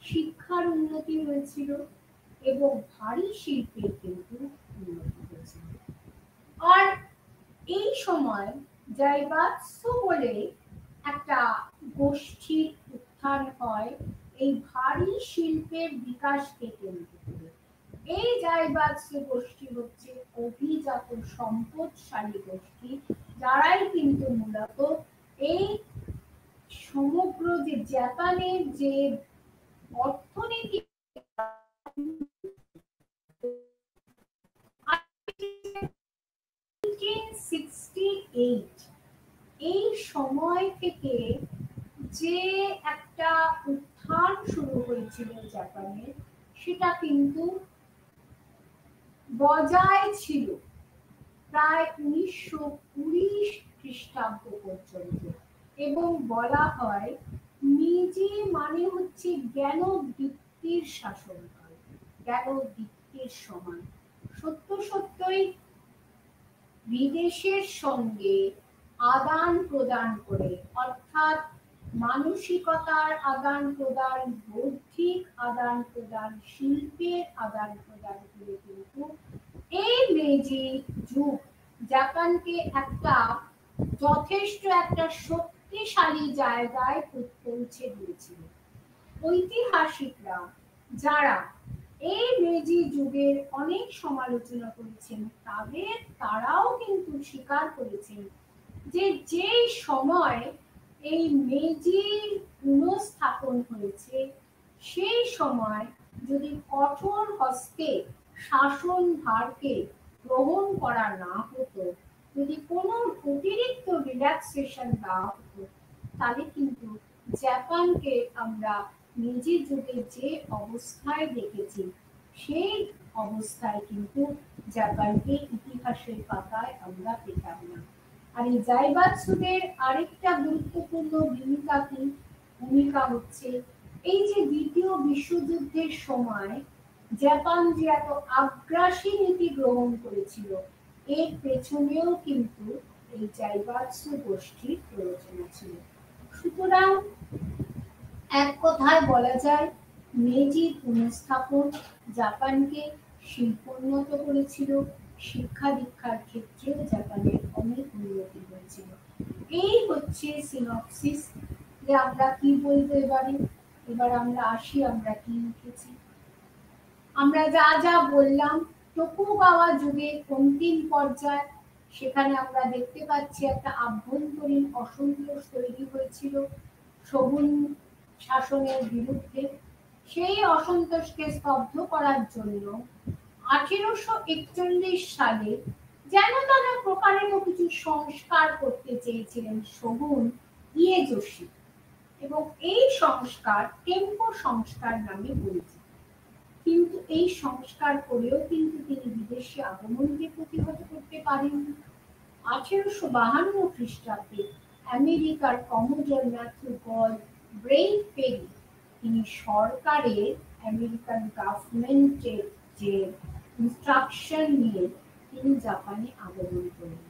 শিক্ষার উন্নতি হয়েছিল এবং ভারী শিল্পের কিন্তু উন্নতি হয়েছিল। আর এই সময় জাইবাৎসু বলে একটা গোষ্ঠীর উত্থান হয় এই ভারী শিল্পের বিকাশকে কেন্দ্র করে। এই জাইবাৎসু গোষ্ঠী হচ্ছে অভিজাত সম্পদশালী গোষ্ঠী, যারাই কিন্তু মূলত এই সমগ্র যে জাপানের যে অর্থনীতি এই সময় থেকে যে একটা উত্থান শুরু হয়েছিল জাপানের, সেটা কিন্তু বজায় ছিল প্রায় 1920 খ্রিস্টাব্দ পর্যন্ত। এবং বলা হয় মেজি মানে হচ্ছে জ্ঞানদীপ্তির শাসনকাল, জ্ঞানদীপ্তির সময়। সত্যই বিদেশের সঙ্গে আদান প্রদান করে, অর্থাৎ মানসিকতার আদান প্রদান, বৌদ্ধিক আদান প্রদান, শিল্পের আদান প্রদান করে কিন্তু এই মেজি যুগ জাপানকে যথেষ্ট একটা শক্তিশালী জায়গায় পৌঁছে দিয়েছিল। ঐতিহাসিকরা যারা এই মেজি যুগের অনেক সমালোচনা করেছেন, তারাও কিন্তু স্বীকার করেছেন যে যেই সময় এই মেজি পুনঃস্থাপন হয়েছে, সেই সময় যদি কঠোর হস্তে শাসন ভারকে গ্রহণ করা না হতো, যদি কোনো অতিরিক্ত রিল্যাক্সেশন দেওয়া হতো, তাহলে কিন্তু জাপানকে আমরা মেজি যুগে যে অবস্থায় দেখেছি, সেই অবস্থায় কিন্তু জাপানকে ইতিহাসের পাতায় আমরা পেতাম না। আর এই জাইবাৎসুদের আরেকটা গুরুত্বপূর্ণ ভূমিকা হচ্ছে এই যে দ্বিতীয় বিশ্বযুদ্ধের সময় জাপান যে এত আগ্রাসী নীতি গ্রহণ করেছিল, এর পেছনেও কিন্তু এই জাইবাৎসু গোষ্ঠীর প্রয়োজন ছিল। সুতরাং এক কথায় বলা যায় মেইজি পুনঃস্থাপন জাপানকে শিল্পোন্নত করেছিল, শিক্ষা দীক্ষার ক্ষেত্রেও জাপানের অনেক উন্নতি হয়েছিল। এই হচ্ছে সিনপসিস, যে আমরা কি বলতে পারি। এবার আমরা আসি আমরা কি লিখেছি। আমরা যা যা বললাম টোকুগাওয়া যুগের অন্তিম পর্যায়, সেখানে আমরা দেখতে পাচ্ছি একটা আভ্যন্তরীণ অসন্তোষ তৈরি হয়েছিল শগুন শাসনের বিরুদ্ধে। সেই অসন্তোষকে স্তব্ধ করার জন্য 1841 সালে যেন তারা প্রকারেণ কিছু সংস্কার করতে চেয়েছিলেন শগুন ইয়েজোশি, এবং এই সংস্কার টেম্পো সংস্কার নামে পরিচিত। কিন্তু এই সংস্কার করেও কিন্তু তিনি বিদেশি আগমনকে প্রতিহত করতে পারেননি। 1852 খ্রিস্টাব্দে আমেরিকার কমোডর ম্যাথিউ গল ব্রেইন পেরি তিনি সরকারের আমেরিকান গভর্নমেন্টের যে ইনস্ট্রাকশন নিয়ে তিনি জাপানে আগমন করেন,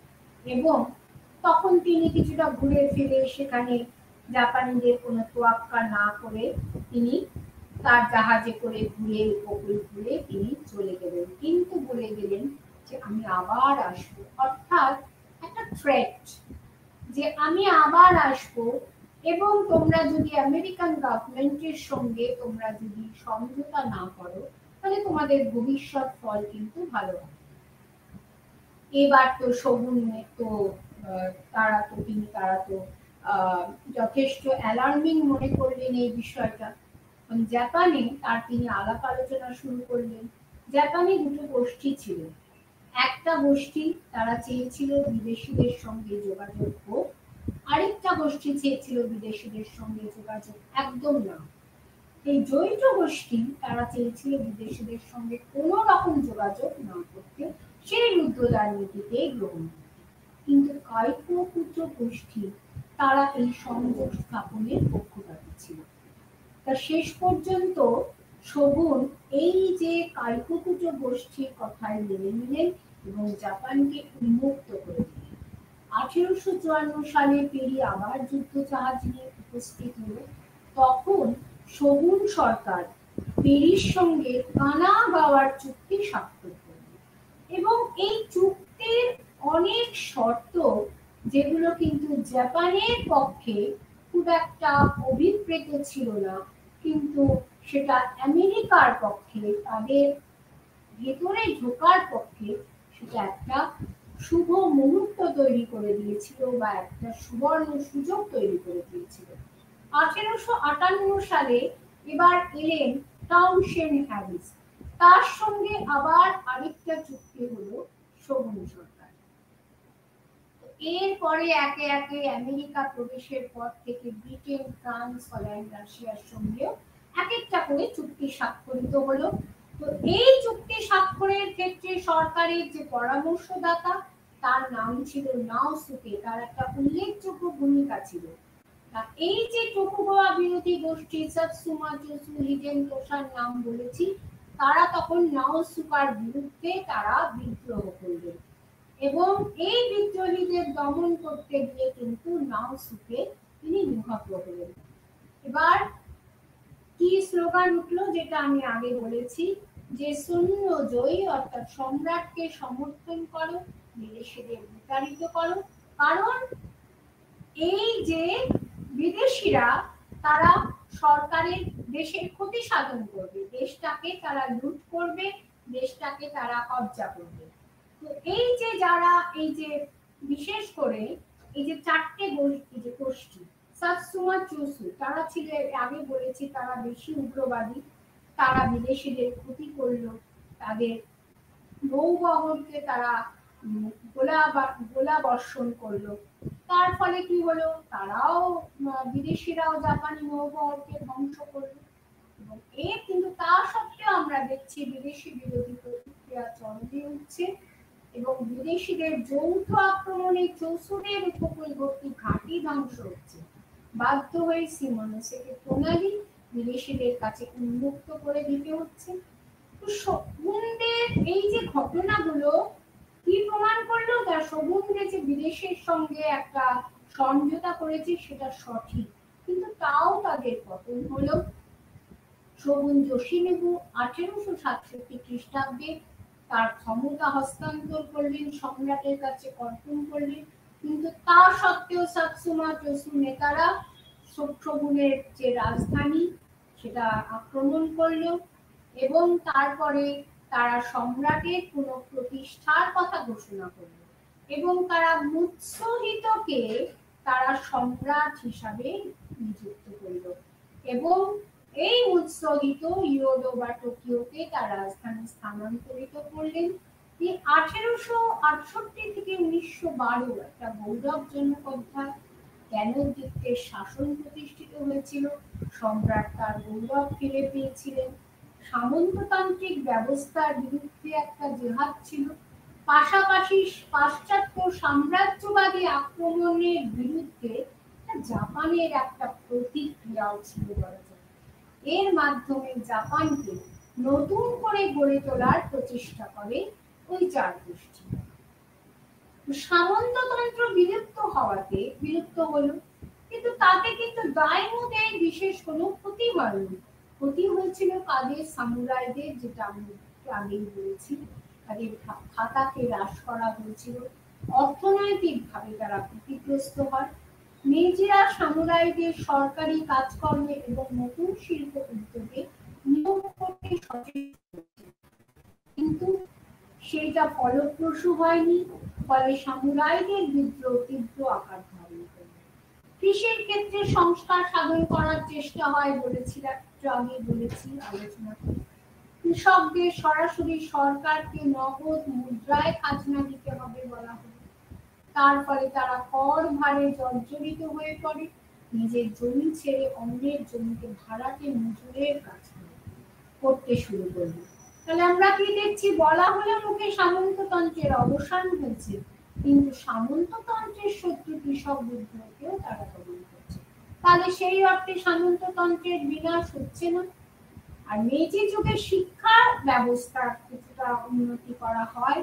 এবং তখন তিনি কিছুটা ঘুরে ফিরে সেখানে জাপানিদের কোনো তোয়াক্কা না করে তিনি তার জাহাজে করে ঘুরে উপকূল ঘুরে তিনি চলে গেলেন, কিন্তু বলে গেলেন যে আমি আবার আসবো, অর্থাৎ একটা থ্রেট যে আমি আবার আসবো, এবং তোমরা যদি আমেরিকান গভর্নমেন্টের সঙ্গে তোমরা যদি সমঝোতা না করো তাহলে তোমাদের ভবিষ্যৎ ফল কিন্তু ভালো হবে। এবার তো শগুনের তো তারা তো যথেষ্ট অ্যালার্মিং মনে করলেন এই বিষয়টা। জাপানে তার তিনি আলাপ আলোচনা শুরু করলেন। জাপানে দুটো গোষ্ঠী ছিল, একটা গোষ্ঠী তারা চেয়েছিল বিদেশিদের সঙ্গে যোগাযোগ হোক, আরেকটা গোষ্ঠী চেয়েছিল বিদেশিদের সঙ্গে যোগাযোগ একদম না। এই জৈট গোষ্ঠী তারা চেয়েছিল বিদেশিদের সঙ্গে কোনো রকম যোগাযোগ না করতে, সেই রুদ্ধদ্বার নীতিতে গ্রহণ করতে। কিন্তু কাইকোকুচো গোষ্ঠী তারা এই সংযোগ স্থাপনের পক্ষপাতী ছিল। তা শেষ পর্যন্ত শগুন এই যে কাইকোকুচো গোষ্ঠীর কথায় মেনে নিলেন এবং জাপানকে উন্মুক্ত করে দিলেন। 1854 সালে পেরি আবার যুদ্ধ জাহাজ নিয়ে উপস্থিত হল। তখন শগুন সরকার পেরির সঙ্গে কানাগাওয়ার চুক্তি স্বাক্ষর করল, এবং এই চুক্তির অনেক শর্ত যেগুলো কিন্তু জাপানের পক্ষে খুব একটা অভিপ্রেত ছিল না, কিন্তু সেটা আমেরিকার পক্ষে তাদের ভেতরে ঢোকার পক্ষে সেটা একটা শুভ মুহূর্ত তৈরি করে দিয়েছিল বা একটা সুবর্ণ সুযোগ তৈরি করে দিয়েছিল। 1858 সালে এবার এলেন টাউনশেন্ড হ্যারিস, তার সঙ্গে আবার আরেকটা চুক্তি হলো শগুন সরকার। এরপরে একে একে আমেরিকা প্রবেশের পর থেকে ব্রিটেন, ফ্রান্স, হল্যান্ড, রাশিয়ার সঙ্গেও এক একটা করে চুক্তি স্বাক্ষরিত হলো। তো এই চুক্তি স্বাক্ষরের ক্ষেত্রে সরকারের যে পরামর্শদাতা তার নাম ছিল নাওসুকে, তার একটা উল্লেখযোগ্য ভূমিকা ছিল। এই যে টোকুগাওয়া বিরোধী গোষ্ঠী সাতসুমা চোসু হিডেন তোষার নাম বলেছি, তারা তখন নাওসুকার বিরুদ্ধে তারা বিদ্রোহ করলেন, এবং এই বিদ্রোহীদের দমন করতে গিয়ে কিন্তু নাওসুকে তিনি নিহত হলেন। এবার কি স্লোগান উঠলো, যেটা আমি আগে বলেছি যে সৈন্য জয়ী, অর্থাৎ সম্রাটকে সমর্থন করো, বিদেশিদের বিতাড়িত করো, কারণ এই যে বিদেশিরা তারা সরকারের দেশের ক্ষতি সাধন করবে, দেশটাকে তারা লুট করবে, দেশটাকে তারা কবজা করবে। তো এই যে যারা এই যে বিশেষ করে এই যে চারটে গোষ্ঠী সাতসুমা চোসু, তারা ছিল আগে বলেছি তারা বেশি উগ্রবাদী, তারা বিদেশিদের ক্ষতি করলো, তাদের নৌবহরকে তারা গোলা বর্ষণ করলো, তার ফলে কি হলো তারাও বিদেশিরাও জাপানি নৌবহরকে ধ্বংস করলো। এবং কিন্তু তা সত্ত্বেও আমরা দেখছি বিদেশি বিরোধী প্রতিক্রিয়া চরমে উঠছে, এবং বিদেশিদের যৌথ আক্রমণে চৌসুদের উপকূলবর্তী ঘাঁটি ধ্বংস হচ্ছে। বাধ্য হয়ে সিমোনোসেকে প্রণালী বিদেশিদের কাছে উন্মুক্ত করে দিতে হচ্ছে। তো শগুনদের এই যে ঘটনাগুলো কি প্রমাণ করলো, তার শগুনদের যে বিদেশের সঙ্গে একটা সমঝোতা করেছে সেটা সঠিক, কিন্তু তাও তাদের পতন হলো। শোগুন যোশিনোবু 1867 খ্রিস্টাব্দে তার ক্ষমতা হস্তান্তর করলেন, সম্রাটের কাছে অর্পণ করলেন, কিন্তু তা সত্ত্বেও সাতসুমা চোসু নেতারা শোগুনের যে রাজধানী সেটা আক্রমণ করলো এবং তারপরে তারা সম্রাটের পুনঃপ্রতিষ্ঠার কথা ঘোষণা করলো এবং তারা মুৎসুহিতোকে তারা সম্রাট হিসাবে নিযুক্ত করলো এবং এই মুৎসুহিতো ইয়োদো বা টোকিওতে তার রাজধানী স্থানান্তরিত করলেন। এই 1868 থেকে 1912 একটা গৌরবজনক অধ্যায়। জ্ঞানোদ্দীপ্তের শাসন প্রতিষ্ঠিত হয়েছিল, সম্রাট তার গৌরব ফিরে পেয়েছিলেন। সামন্ততান্ত্রিক ব্যবস্থার বিরুদ্ধে একটা জেহাদ ছিল, পাশাপাশি পাশ্চাত্য সাম্রাজ্যবাদী আক্রমণের বিরুদ্ধে জাপানের একটা প্রতিক্রিয়াও ছিল বলা যায়। এর মাধ্যমে জাপানকে নতুন করে গড়ে তোলার প্রচেষ্টা করে ওই চার গোষ্ঠী। সামন্ততন্ত্র বিলুপ্ত হলো, কিন্তু তাতে কিন্তু দায়মোদের বিশেষ কোনো ক্ষতি হয়নি। ক্ষতি হয়েছিল কাদের? সামুরাইদের, যেটা আমি আগেই বলেছি, তাদের খাতাকে হ্রাস করা হয়েছিল, অর্থনৈতিকভাবে তারা ক্ষতিগ্রস্ত হয়। মেইজিরা সামুরাইদের সরকারি কাজকর্মে এবং নতুন শিল্প উদ্যোগে নিয়োগ করতে সচেষ্ট, কিন্তু সেটা ফলপ্রসূ হয়নি, ফলে সামুরাইদের বিদ্রোহ তীব্র আকার ধারণ করে। কৃষির ক্ষেত্রে সংস্কার সাধন করার চেষ্টা হয় বলেছিলাম, আগে বলেছি, আলোচনা করি। কৃষকদের সরাসরি সরকারকে নগদ মুদ্রায় খাজনা দিতে হবে বলা হলো। তার ফলে তারা কর ভারে জর্জরিত হয়ে পড়ে, নিজের জমি ছেড়ে অন্যের জমিতে ভাড়াটে মজুরের কাজ করতে শুরু করলো। তাহলে আমরা কি দেখছি? বলা হলো মুখে সামন্ততন্ত্রের অবসান হয়েছে, কিন্তু সামন্ততন্ত্রের শত্রু কৃষক বিদ্রোহকেও তারা দমন করছে। তাহলে সেই অর্থে সামন্ততন্ত্রের বিনাশ হচ্ছে না। আর মেইজি যুগে শিক্ষা ব্যবস্থা কিছুটা উন্নতি করা হয়।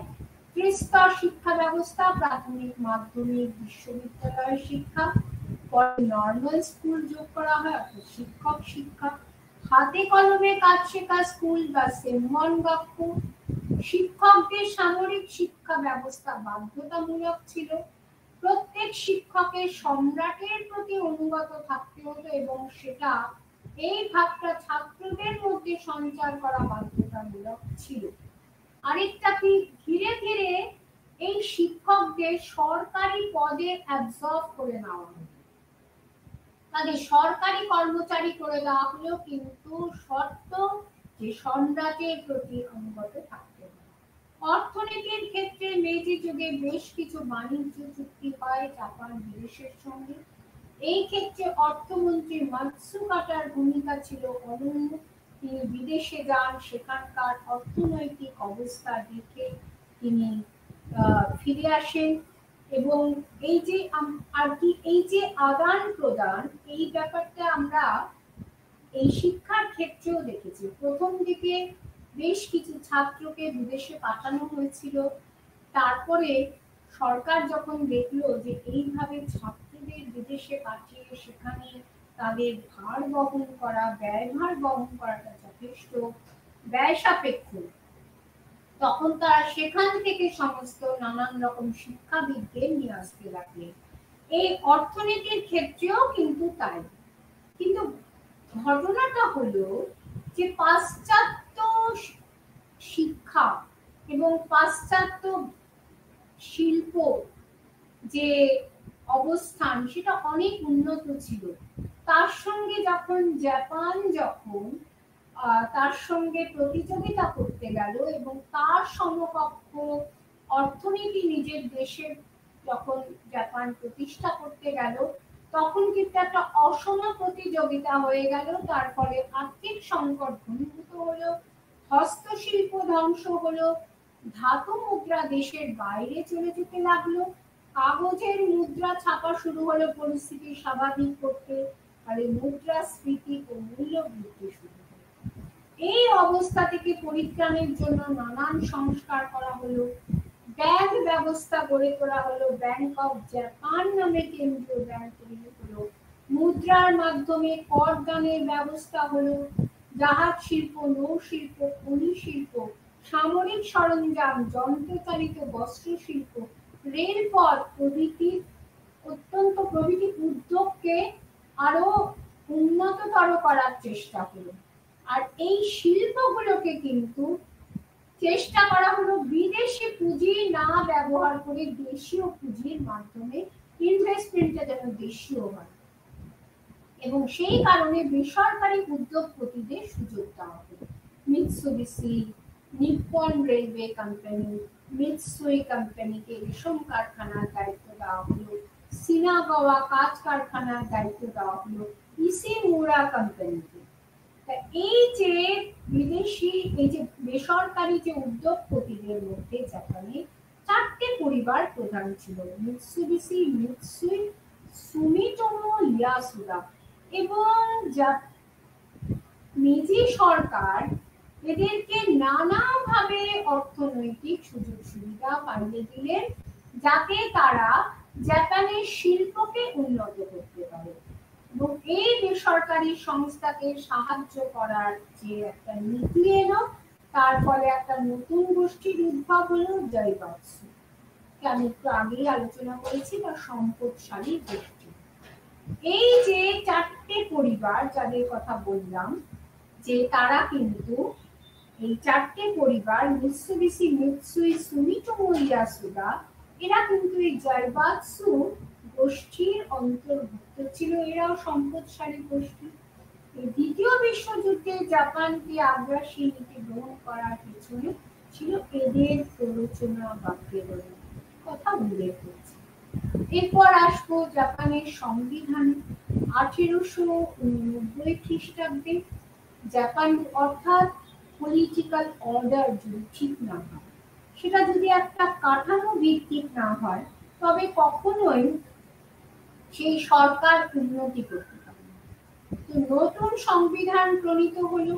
ত্রিস্তর শিক্ষা ব্যবস্থা, প্রাথমিক, মাধ্যমিক, বিশ্ববিদ্যালয়ের শিক্ষা, পরে নর্মাল স্কুল যোগ করা হয়, অর্থাৎ শিক্ষক শিক্ষা, হাতে কলমে কাজ শেখা স্কুল বা সেমনগাক্কু। শিক্ষকদের সামরিক শিক্ষা ব্যবস্থা বাধ্যতামূলক ছিল। প্রত্যেক শিক্ষকের সম্রাটের প্রতি অনুগত থাকতে হতো এবং সেটা এই ভাবটা ছাত্রদের মধ্যে সঞ্চার করা বাধ্যতামূলক ছিল। আরেকটা কি, ধীরে ধীরে এই শিক্ষকদের সরকারি পদে অ্যাবজর্ব করে নেওয়া হলো, তাদের সরকারি কর্মচারী করে দেওয়া হলো, কিন্তু শর্ত যে সম্রাটের প্রতি অনুগত থাকতে হবে। অর্থনীতির ক্ষেত্রে মেইজি যুগে বেশ কিছু বাণিজ্য চুক্তি হয় জাপান বিদেশের সঙ্গে। এই ক্ষেত্রে অর্থমন্ত্রী মাতসুকাটার ভূমিকা ছিল অনন্য। তিনি বিদেশে যান, সেখানকার অর্থনৈতিক অবস্থা দেখে তিনি ফিরে আসেন এবং এই যে আর কি এই যে আদান প্রদান, এই ব্যাপারটা আমরা এই শিক্ষার ক্ষেত্রেও দেখেছি। প্রথম দিকে বেশ কিছু ছাত্রকে বিদেশে পাঠানো হয়েছিল, তারপরে সরকার যখন দেখলো যে এইভাবে ছাত্রদের বিদেশে পাঠিয়ে সেখানে তাদের ভার বহন করা, ব্যয়ভার বহন করাটা যথেষ্ট ব্যয় সাপেক্ষ, তখন তারা সেখান থেকে সমস্ত নানান রকম শিক্ষাবিদদের নিয়ে আসতে লাগলেন। এই অর্থনীতির ক্ষেত্রেও কিন্তু তাই। কিন্তু ঘটনাটা হলো যে পাশ্চাত্য শিক্ষা এবং পাশ্চাত্য শিল্প যে অবস্থান সেটা অনেক উন্নত ছিল। তার সঙ্গে যখন জাপান তার সঙ্গে প্রতিযোগিতা করতে গেল এবং তার সমকক্ষ অর্থনীতি নিজের দেশের যখন জাপান প্রতিষ্ঠা করতে গেল, তখন কিন্তু একটা অসম প্রতিযোগিতা হয়ে গেল। তার ফলে আর্থিক সংকট ঘনীভূত হলো, হস্তশিল্প ধ্বংস হলো, ধাতু মুদ্রা দেশের বাইরে চলে যেতে লাগলো, কাগজের মুদ্রা ছাপা শুরু হলো পরিস্থিতি স্বাভাবিক করতে, ফলে মুদ্রাস্ফীতি ও মূল্য বৃদ্ধি শুরু হলো। এই অবস্থা থেকে পরিত্রাণের জন্য নানান সংস্কার করা হলো, ব্যাংক ব্যবস্থা গড়ে তোলা হলো, ব্যাংক অফ জাপান নামে কেন্দ্রীয় ব্যাংক তৈরি হলো, মুদ্রার মাধ্যমে কর দানের ব্যবস্থা হলো, জাহাজ শিল্প, নৌ শিল্প, খনি শিল্প, সামরিক সরঞ্জাম, যন্ত্রচালিত বস্ত্র শিল্প, রেলপথ প্রভৃতি উদ্যোগকে আরো উন্নততর করার চেষ্টা হলো। আর এই শিল্পগুলোকে কিন্তু চেষ্টা করা হলো বিদেশি পুঁজি না ব্যবহার করে দেশীয় পুঁজির মাধ্যমে ইনভেস্টমেন্টটা যেন দেশীয় হয়, এবং সেই কারণে বেসরকারি উদ্যোগপতিদের সুযোগ দেওয়া হলো। Mitsubishi, Nippon railway company, Mitsui কোম্পানিকে রেশম কারখানার দায়িত্ব দেওয়া হলো, সিনাগাওয়া কাঁচ কারখানার দায়িত্ব দেওয়া হলো ইসিমুরা কোম্পানিকে। এই যে বিদেশি, এই যে বেসরকারি যে উদ্যোগপতিদের মধ্যে জাপানে 4টে পরিবার প্রধান ছিল: মিৎসুবিশি, মিৎসুই, সুমিটোমো ইয়াসুদা। এবং মেজি সরকার এদেরকে নানাভাবে অর্থনৈতিক সুযোগ সুবিধা পাইয়ে দিলেন, যাতে তারা জাপানের শিল্পকে উন্নত করতে পারে। এবং এই বেসরকারি সংস্থাকে সাহায্য করার যে একটা নীতি এলো, তার ফলে একটা নতুন গোষ্ঠীর উদ্ভব হলো, জাইবাৎসু। আমি একটু আগেই আলোচনা করেছি, বা সম্পদশালী গোষ্ঠী। এই যে 4টে পরিবার যাদের কথা বললাম, যে তারা কিন্তু এই 4টে পরিবার মিৎসুবিশি, মিৎসুই, সুমিটোমো ইয়াসুদা, এরা কিন্তু এই জাইবাৎসু গোষ্ঠীর অন্তর্ভুক্ত ছিল। এরাও সম্পদশালী গোষ্ঠী। দ্বিতীয় বিশ্বযুদ্ধে জাপানকে আগ্রাসী নীতি গ্রহণ করার পেছনে ছিল এদের প্ররোচনা বা প্রেরণা, কথা উল্লেখ করেছে। এরপর আসবো জাপানের সংবিধান। 1889 খ্রিস্টাব্দে জাপান, অর্থাৎ পলিটিক্যাল অর্ডার যদি ঠিক না হয়, সেটা যদি একটা কাঠামো ভিত্তিক না হয়, তবে কখনোই সেই সরকার উন্নতি করতে পারে না। তো নতুন সংবিধান প্রণীত হলো।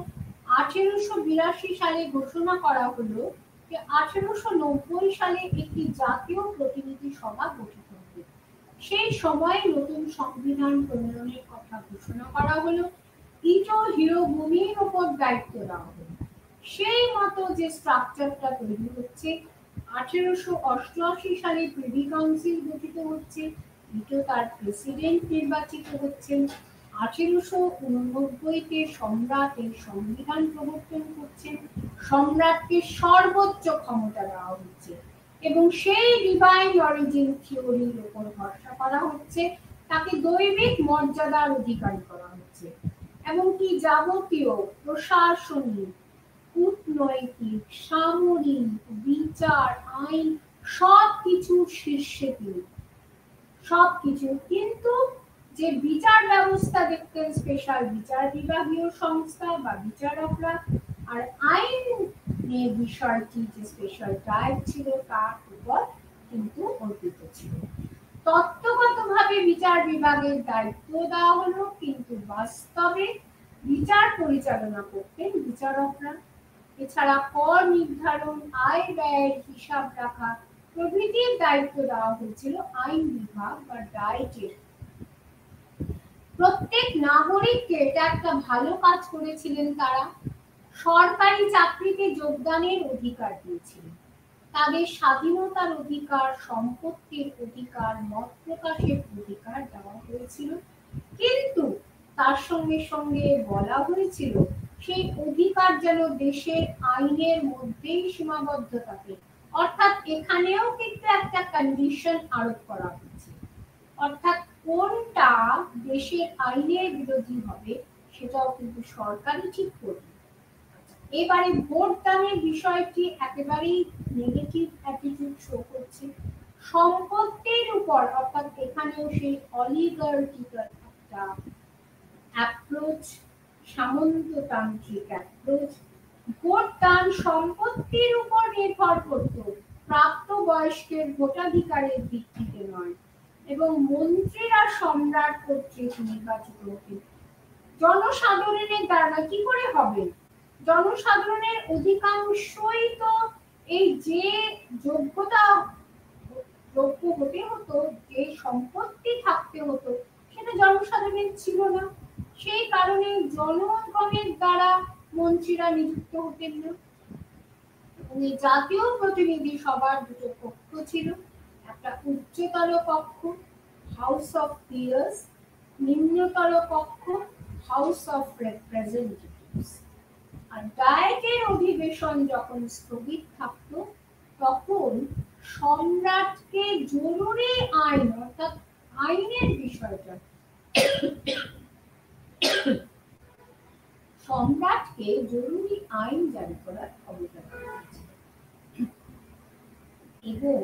1882 সালে ঘোষণা করা হলো যে 1890 সালে একটি জাতীয় প্রতিনিধি সভা গঠিত হবে। সেই সময় নতুন সংবিধান প্রণয়নের কথা ঘোষণা করা হলো। ইটো হিরোবুমির উপর দায়িত্ব দেওয়া হলো। সেই মতো যে স্ট্রাকচারটা তৈরি হচ্ছে, 1888 সালে প্রিভি কাউন্সিল গঠিত হচ্ছে, ইটো তার প্রেসিডেন্ট নির্বাচিত হচ্ছেন। 1889-তে সম্রাট এই সংবিধান প্রবর্তন করছেন। সম্রাটকে সর্বোচ্চ ক্ষমতা দেওয়া হচ্ছে, এবং সেই ডিভাইন অরিজিন থিওরির উপর ভরসা করা হচ্ছে। তাকে দৈবিক মর্যাদার অধিকারী করা হচ্ছে, এমনকি যাবতীয় প্রশাসনিক, কূটনৈতিক, সামরিক, বিচার, আইন সবকিছু শীর্ষে তিনি, সবকিছু। কিন্তু যে বিচার ব্যবস্থা দেখতেন স্পেশাল বিচার বিভাগীয় সংস্থা বা বিচারকরা, আর আইন বিষয়টি যে স্পেশাল ট্রাইব ছিল, তার উপর কিন্তু অর্পিত ছিল। তত্ত্বগতভাবে বিচার বিভাগের দায়িত্ব দেওয়া হলো, কিন্তু বাস্তবে বিচার পরিচালনা করতেন বিচারকরা। এছাড়া কর নির্ধারণ, আয় ব্যয়ের হিসাব রাখা প্রভৃতির দায়িত্ব দেওয়া হয়েছিল আইন বিভাগ বা ডায়েটের। প্রত্যেক নাগরিককে এটা একটা ভালো কাজ করেছিলেন তারা। সরকারি চাকরিতে যোগদানের অধিকার দিয়েছিলেন, তাদের স্বাধীনতার অধিকার, সম্পত্তির অধিকার, মত প্রকাশের অধিকার দেওয়া হয়েছিল। কিন্তু তার সঙ্গে সঙ্গে বলা হয়েছিল সেই অধিকার যেন দেশের আইনের মধ্যেই সীমাবদ্ধ থাকে। অর্থাৎ এখানেও কিন্তু একটা কন্ডিশন আরোপ করা হয়েছে, অর্থাৎ কোনটা দেশের আইনের বিরোধী হবে সেটাও কিন্তু সরকারই ঠিক করবে। এবারে ভোট দানের বিষয়টি একেবারেই নেগেটিভ অ্যাটিটিউড শো করছে। সম্পত্তির উপর, অর্থাৎ এখানেও সেই অলিগার্কিক্যাল একটা অ্যাপ্রোচ, সামন্ততান্ত্রিক অ্যাপ্রোচ। ভোট দান সম্পত্তির উপর নির্ভর করত, প্রাপ্তবয়স্কের ভোটাধিকারের ভিত্তিতে নয়, এবং মন্ত্রীরা সম্রাট কর্তৃক নির্বাচিত হতেন। জনসাধারণের দ্বারা কি করে হবে? জনসাধারণের অধিকাংশই তো এই যে যোগ্য হতে হতো, যে সম্পত্তি থাকতে হতো, সেটা জনসাধারণের ছিল না, সেই কারণে জনগণের দ্বারা মন্ত্রীরা নিযুক্ত হতেন না। জাতীয় প্রতিনিধি সভার দুটো কক্ষ ছিল, একটা উচ্চতর কক্ষ হাউস অফ পিয়ার্স, নিম্নতর কক্ষ হাউস অফ রিপ্রেজেন্টেটিভস। আর ডায়েটের অধিবেশন যখন স্থগিত থাকত তখন সম্রাটকে জরুরি আইন অর্থাৎ আইনের বিষয়টা সম্রাটকে জরুরি আইন জারি করার ক্ষমতা রয়েছে এবং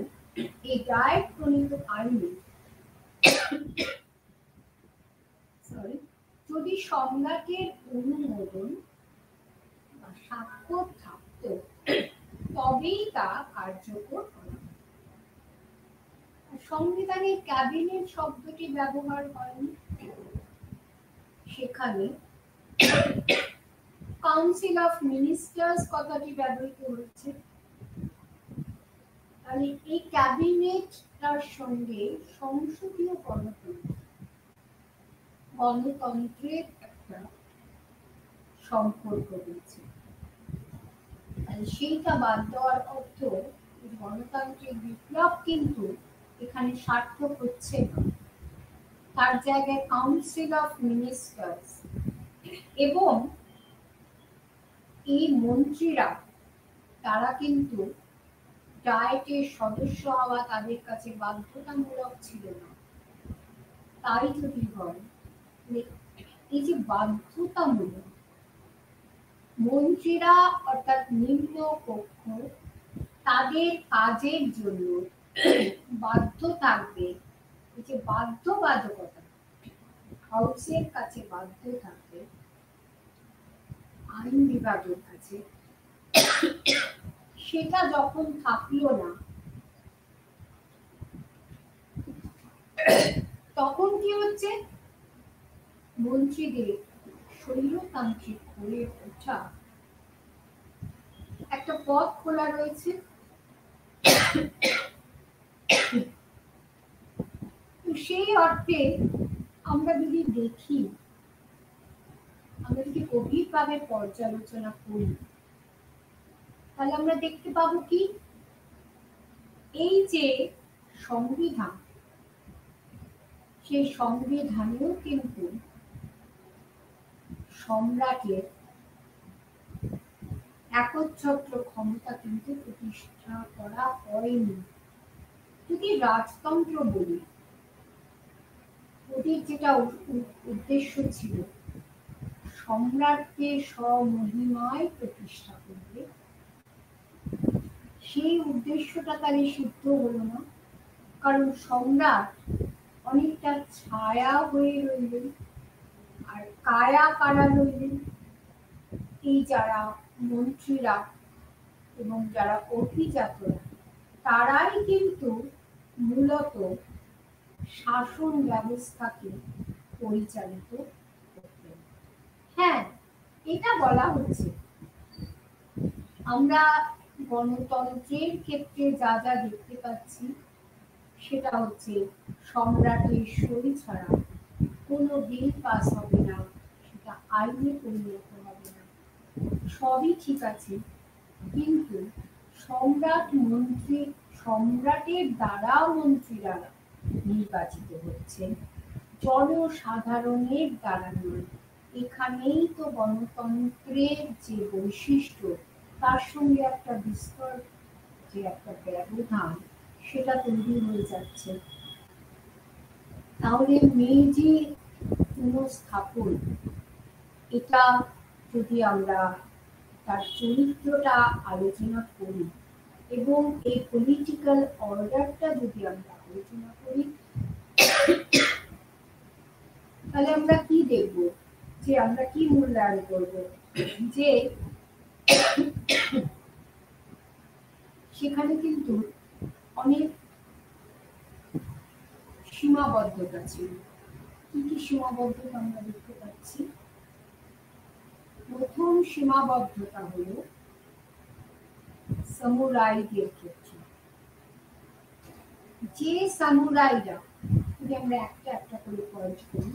এই ডায়েট প্রণীত আইনে যদি সম্রাটের অনুমোদন বা স্বাক্ষর থাকত তবেই তা কার্যকর করা। সংবিধানে ক্যাবিনেট শব্দটি ব্যবহার হয়নি, সেখানে কাউন্সিল অফ মিনিস্টার্স কথাটি ব্যবহৃত হচ্ছে। তাহলে এই ক্যাবিনেটটার সঙ্গে সংসদীয় গণতন্ত্রের একটা সম্পর্ক রয়েছে। সেইটা বাদ দেওয়ার অর্থ গণতান্ত্রিক বিপ্লব কিন্তু এখানে সার্থক হচ্ছে না। তার জায়গায় কাউন্সিল অফ মিনিস্টার্স এবং এই মন্ত্রীরা তারা কিন্তু ডায়েটের সদস্য হওয়া তাদের কাছে বাধ্যতামূলক ছিল না। তাই যদি হয় এই যে বাধ্যতামূলক, মন্ত্রীরা অর্থাৎ নিম্ন কক্ষ তাদের কাজের জন্য বাধ্য থাকবে, এই যে বাধ্যবাধকতা হাউসের কাছে বাধ্য থাকবে আইন বিভাগের কাছে, সেটা যখন থাকলো না তখন কি হচ্ছে, মন্ত্রীদের স্বৈরতান্ত্রিক হয়ে ওঠা একটা পথ খোলা রয়েছে। সেই অর্থে আমরা যদি দেখি, আমরা যদি গভীরভাবে পর্যালোচনা করি তাহলে আমরা দেখতে পাবো কি, এই যে সংবিধান, সেই সংবিধানেও কিন্তু সম্রাটের একচ্ছত্র ক্ষমতা কিন্তু প্রতিষ্ঠা করা হয়নি। যদি রাজতন্ত্র বলি, ওদের যেটা উদ্দেশ্য ছিল সম্রাটকে স্বমহিমায় প্রতিষ্ঠা করবে, সেই উদ্দেশ্যটা তাহলে সিদ্ধ হলো না, কারণ সম্রাট অনেকটা ছায়া হয়ে রইলেন আর কায়া কারা রইলেন এই যারা মন্ত্রীরা এবং যারা অভিজাতরা, তারাই কিন্তু মূলত শাসন ব্যবস্থাকে পরিচালিত করতেন। হ্যাঁ, এটা বলা হচ্ছে আমরা গণতন্ত্রের ক্ষেত্রে যা যা দেখতে পাচ্ছি সেটা হচ্ছে সম্রাটের সই ছাড়া কোনো বিল পাস হবে না, সেটা আইনে পরিণত হবে না, সবই ঠিক আছে, কিন্তু সম্রাটের দ্বারা মন্ত্রীরা নির্বাচিত হচ্ছেন, জনসাধারণের দ্বারা নয়। এখানেই তো গণতন্ত্রের যে বৈশিষ্ট্য তার সঙ্গে একটা বিস্তর যে একটা ব্যবধান সেটা তৈরি হয়ে যাচ্ছে। তাহলে মেইজি পুনঃস্থাপন, এটা যদি আমরা তার চরিত্রটা আলোচনা করি এবং এই পলিটিক্যাল অর্ডারটা যদি আমরা আলোচনা করি তাহলে আমরা কি দেখব, যে আমরা কি মূল্যায়ন করব, যে সেখানে কিন্তু অনেক সীমাবদ্ধতা ছিল। কি কি সীমাবদ্ধতা আমরা দেখতে পাচ্ছি? প্রথম সীমাবদ্ধতা হলো সামুরাইদের ক্ষেত্রে। যে সামুরাইরা যদি আমরা একটা একটা করে পয়েন্ট করি,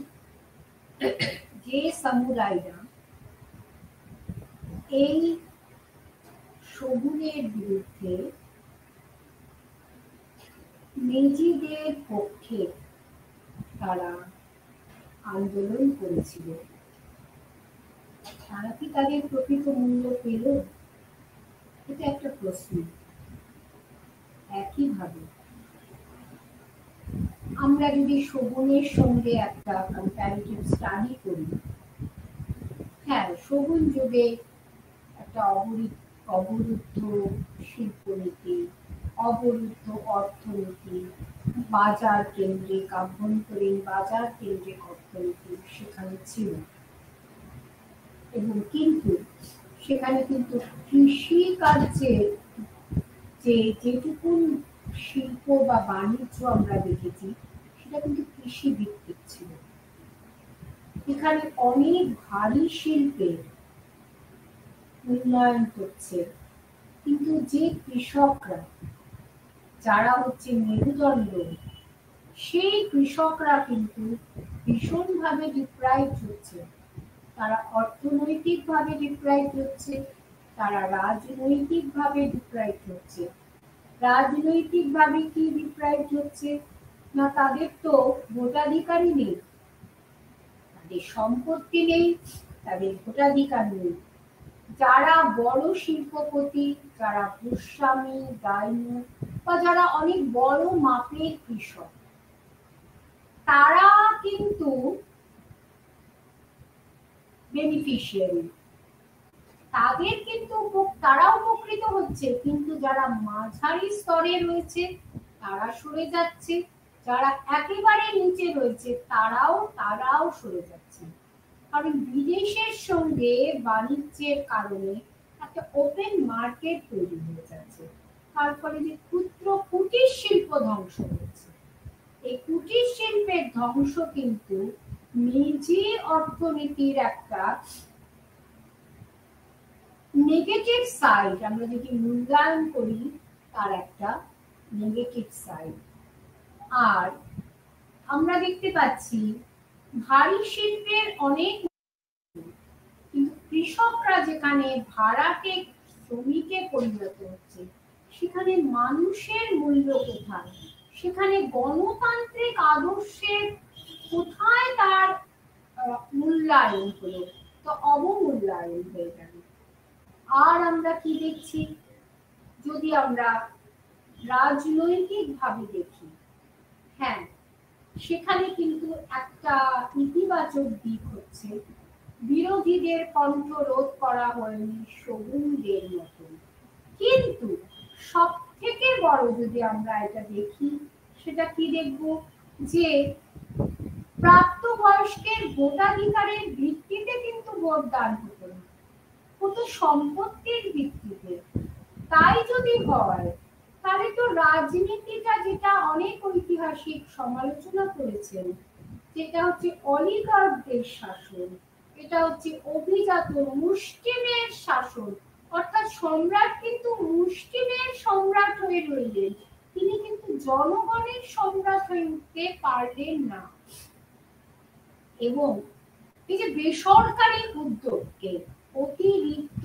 যে সামুরাইরা এই শগুনের বিরুদ্ধে মেজিদের পক্ষে তারা আন্দোলন করেছিল, তারা কি তাদের প্রকৃত মূল্য পেল? এটা একটা প্রশ্ন। একইভাবে আমরা যদি শগুনের সঙ্গে একটা কম্পারিটিভ স্টাডি করি, হ্যাঁ, শগুন যুগে একটা অবরুদ্ধ শিল্পনীতি, অবরুদ্ধ অর্থনীতি, বাজার কেন্দ্রিক, আভ্যন্তরীণ বাজার কেন্দ্রিক অর্থনীতি সেখানে ছিল, এবং কিন্তু সেখানে কিন্তু কৃষি কার্যের যেটুকুন শিল্প বা বাণিজ্য আমরা দেখেছি সেটা কিন্তু কৃষি ভিত্তিক ছিল। এখানে অনেক ভারী শিল্পের উন্নয়ন হচ্ছে, কিন্তু যে কৃষকরা, যারা হচ্ছে মেরুদণ্ড, সেই কৃষকরা কিন্তু ভীষণভাবে ডিপ্রাইভড হচ্ছে। তারা অর্থনৈতিকভাবে ডিপ্রাইভড হচ্ছে, তারা রাজনৈতিকভাবে ডিপ্রাইভড হচ্ছে। রাজনৈতিকভাবে কি ডিপ্রাইভড হচ্ছে না, তাদের তো ভোটাধিকারই নেই, তাদের সম্পত্তি নেই, তাদের ভোটাধিকার নেই। যারা বড় শিল্পপতি, যারা ভূস্বামী, দাইনু, বা যারা অনেক বড় মাপের কৃষক, তারা কিন্তু বেনিফিশিয়ারি, তাদের কিন্তু তারাও উপকৃত হচ্ছে, কিন্তু যারা মাঝারি স্তরে রয়েছে তারা সরে যাচ্ছে, যারা একেবারে নিচে রয়েছে তারাও সরে যাচ্ছে। কারণ বিদেশের সঙ্গে বাণিজ্যের কারণে একটা ওপেন মার্কেট তৈরি হয়ে যাচ্ছে, তার ফলে যে ক্ষুদ্র কুটির শিল্প ধ্বংস হচ্ছে। এই কুটির শিল্পের ধ্বংস কিন্তু নিজে অর্থনীতির একটা নেগেটিভ সাইড, আমরা যদি মূল্যায়ন করি তার একটা নেগেটিভ সাইড। আর আমরা দেখতে পাচ্ছি ভারী শিল্পের অনেক, কিন্তু কৃষকরা যেখানে ভাড়াটে শ্রমিকে পরিণত হচ্ছে, সেখানে মানুষের মূল্য কোথায়? সেখানে গণতান্ত্রিক আদর্শের কোথায় তার মূল্যায়ন হলো? তো অবমূল্যায়ন হয়ে গেল। আর আমরা কি দেখছি, যদি আমরা রাজনৈতিক ভাবে দেখি, হ্যাঁ, সেখানে কিন্তু একটা ইতিবাচক দিক হচ্ছে, বিরোধীদের কণ্ঠ রোধ করা হয়নি শগুনদের মতো। কিন্তু সব থেকে বড় যদি আমরা এটা দেখি, সেটা কি দেখব, যে প্রাপ্তবয়স্কের ভোটাধিকারের ভিত্তিতে কিন্তু ভোট দান হতো না, হতো সম্পত্তির ভিত্তিতে। তাই যদি হয়, তাহলে তো রাজনীতিটা, যেটা অনেক ঐতিহাসিক সমালোচনা করেছেন, যেটা হচ্ছে অলিগার্কদের শাসন, এটা হচ্ছে অভিজাত মুষ্টিমেয় শাসন, অর্থাৎ সম্রাট কিন্তু মুষ্টিমেয় সম্রাট হয়ে রইলেন, তিনি কিন্তু জনগণের সম্রাট হয়ে উঠতে পারলেন না। এবং এই যে বেসরকারি উদ্যোগকে অতিরিক্ত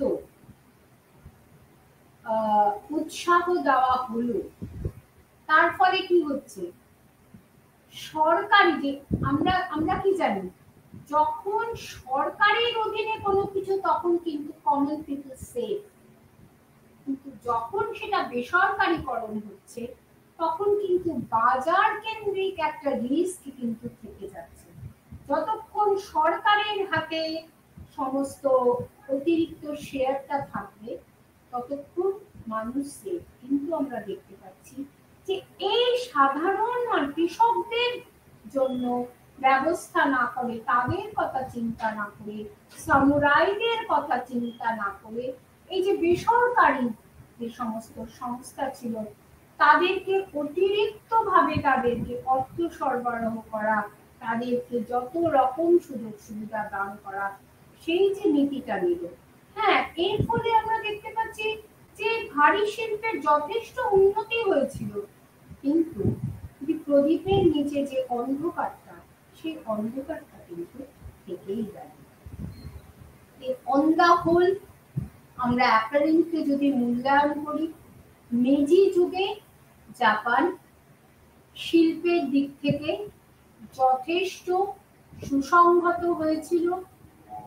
উৎসাহ দেওয়া হলো, তার ফলে কি হচ্ছে, সরকারি যে আমরা কি জানি, যখন সরকারের অধীনে কোনো কিছু তখন কিন্তু কমন পিপল সেফ, কিন্তু যখন সেটা বেসরকারীকরণ হচ্ছে তখন কিন্তু বাজার কেন্দ্রিক একটা রিস্ক কিন্তু থেকে যাচ্ছে। যতক্ষণ সরকারের হাতে সমস্ত অতিরিক্ত শেয়ারটা থাকবে ততক্ষণ মানুষ সেফ। কিন্তু আমরা দেখতে পাচ্ছি যে এই সাধারণ কৃষকদের জন্য ব্যবস্থা না করে, তাদের কথা চিন্তা না করে, সামুরাইদের কথা চিন্তা না করে, এই যে বেসরকারি যে সমস্ত সংস্থা ছিল তাদেরকে অতিরিক্ত ভাবে তাদেরকে অর্থ সরবরাহ করা, তাদেরকে যত রকম সুযোগ সুবিধা দান করা, সেই যে নীতিটা নিল, হ্যাঁ, এর ফলে আমরা দেখতে পাচ্ছি যে ভারী শিল্পের যথেষ্ট উন্নতি হয়েছিল। কিন্তু যদি প্রদীপের নিচে নিচে যে অন্ধকারটা, সেই অন্ধকারটা কিন্তু থেকেই গেল। অন দা হোল আমরা অ্যাপারেন্টকে যদি মূল্যায়ন করি, মেজি যুগে জাপান শিল্পের দিক থেকে যথেষ্ট সুসংহত হয়েছিল,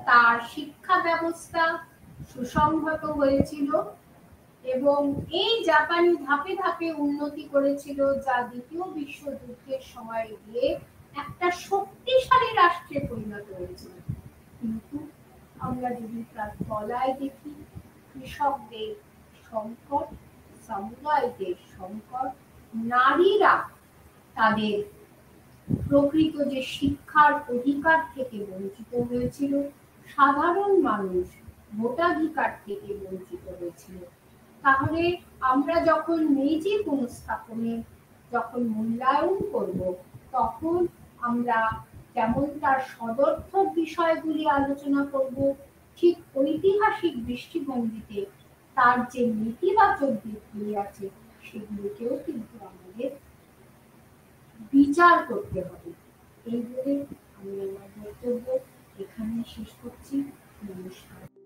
তার শিক্ষা ব্যবস্থা সুসংহত হয়েছিল এবং এই জাপানি ধাপে ধাপে উন্নতি করেছিল, যা দ্বিতীয় বিশ্বযুদ্ধের সময় গিয়ে একটা শক্তিশালী রাষ্ট্রে পরিণত হয়েছিল। কিন্তু আমরা যদি তার তলায় দেখি, কৃষকদের সংকট, সামুদায়িকদের সংকট, নারীরা তাদের প্রকৃত যে শিক্ষার অধিকার থেকে বঞ্চিত হয়েছিল, সাধারণ মানুষ ভোটাধিকার থেকে বঞ্চিত হয়েছিল। তাহলে আমরা যখন মেজি পুনঃস্থাপনে যখন মূল্যায়ন করব, তখন আমরা যেমন তার সদর্থক বিষয়গুলি আলোচনা করব, ঠিক ঐতিহাসিক দৃষ্টিভঙ্গিতে তার যে নেতিবাচক দিকগুলি আছে সেগুলিকেও কিন্তু আমাদের বিচার করতে হবে। এই বলে আমি আমার বক্তব্য এখানে শেষ করছি। নমস্কার।